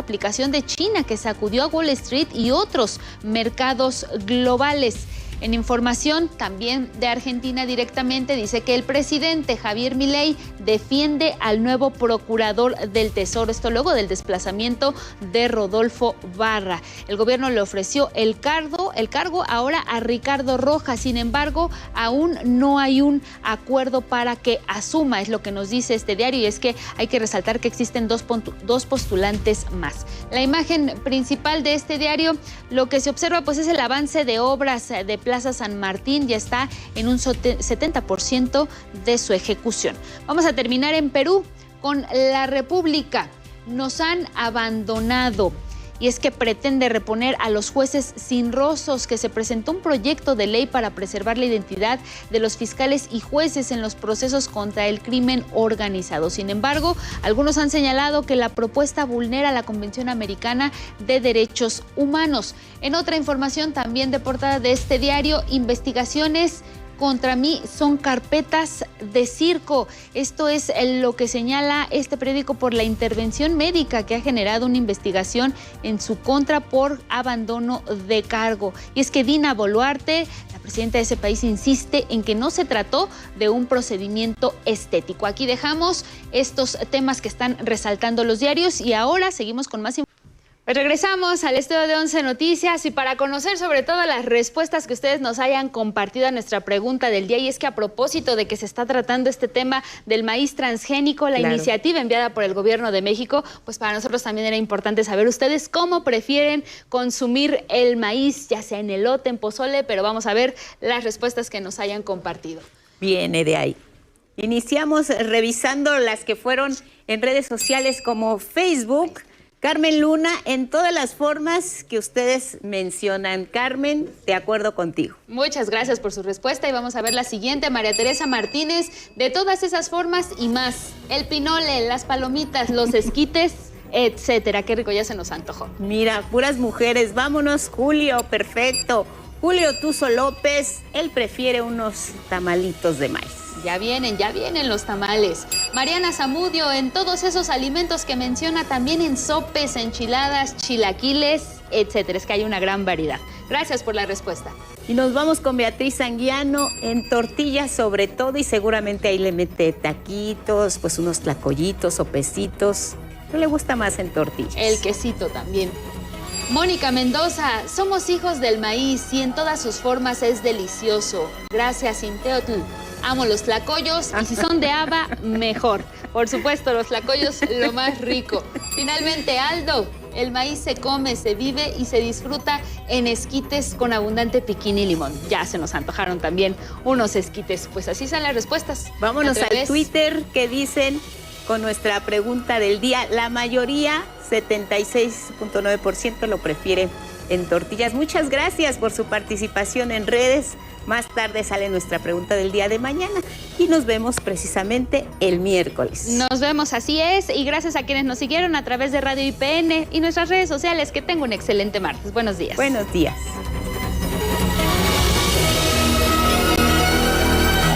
aplicación de China que sacudió a Wall Street y otros mercados globales. En información también de Argentina directamente, dice que el presidente Javier Milei defiende al nuevo procurador del Tesoro. Esto luego del desplazamiento de Rodolfo Barra. El gobierno le ofreció el cargo ahora a Ricardo Rojas. Sin embargo, aún no hay un acuerdo para que asuma, es lo que nos dice este diario, y es que hay que resaltar que existen dos postulantes más. La imagen principal de este diario, lo que se observa pues es el avance de obras de Plaza San Martín, ya está en un 70% de su ejecución. Vamos a terminar en Perú con La República. Nos han abandonado. Y es que pretende reponer a los jueces sin rostros, que se presentó un proyecto de ley para preservar la identidad de los fiscales y jueces en los procesos contra el crimen organizado. Sin embargo, algunos han señalado que la propuesta vulnera la Convención Americana de Derechos Humanos. En otra información también de portada de este diario, investigaciones contra mí son carpetas de circo. Esto es lo que señala este periódico por la intervención médica que ha generado una investigación en su contra por abandono de cargo. Y es que Dina Boluarte, la presidenta de ese país, insiste en que no se trató de un procedimiento estético. Aquí dejamos estos temas que están resaltando los diarios y ahora seguimos con más información. Pues regresamos al estudio de 11 Noticias y para conocer sobre todo las respuestas que ustedes nos hayan compartido a nuestra pregunta del día, y es que a propósito de que se está tratando este tema del maíz transgénico, la iniciativa enviada por el Gobierno de México, pues para nosotros también era importante saber ustedes cómo prefieren consumir el maíz, ya sea en elote, en pozole, pero vamos a ver las respuestas que nos hayan compartido. Viene de ahí. Iniciamos revisando las que fueron en redes sociales como Facebook. Carmen Luna, en todas las formas que ustedes mencionan. Carmen, de acuerdo contigo. Muchas gracias por su respuesta y vamos a ver la siguiente. María Teresa Martínez, de todas esas formas y más. El pinole, las palomitas, los esquites, etcétera. Qué rico, ya se nos antojó. Mira, puras mujeres. Vámonos, Julio, perfecto. Julio Tuzo López, él prefiere unos tamalitos de maíz. Ya vienen los tamales. Mariana Zamudio, en todos esos alimentos que menciona, también en sopes, enchiladas, chilaquiles, etcétera. Es que hay una gran variedad. Gracias por la respuesta. Y nos vamos con Beatriz Anguiano, en tortillas sobre todo, y seguramente ahí le mete taquitos, pues unos tlacoyitos, sopecitos. ¿Qué le gusta más en tortillas? El quesito también. Mónica Mendoza, somos hijos del maíz y en todas sus formas es delicioso. Gracias, Inteotl. Amo los tlacoyos y si son de haba, mejor. Por supuesto, los tlacoyos, lo más rico. Finalmente, Aldo, el maíz se come, se vive y se disfruta en esquites con abundante piquín y limón. Ya se nos antojaron también unos esquites. Pues así son las respuestas. Vámonos al Twitter, que dicen con nuestra pregunta del día. La mayoría, 76.9%, lo prefiere en tortillas. Muchas gracias por su participación en redes. Más tarde sale nuestra pregunta del día de mañana y nos vemos precisamente el miércoles. Nos vemos, así es, y gracias a quienes nos siguieron a través de Radio IPN y nuestras redes sociales. Que tengan un excelente martes. Buenos días. Buenos días.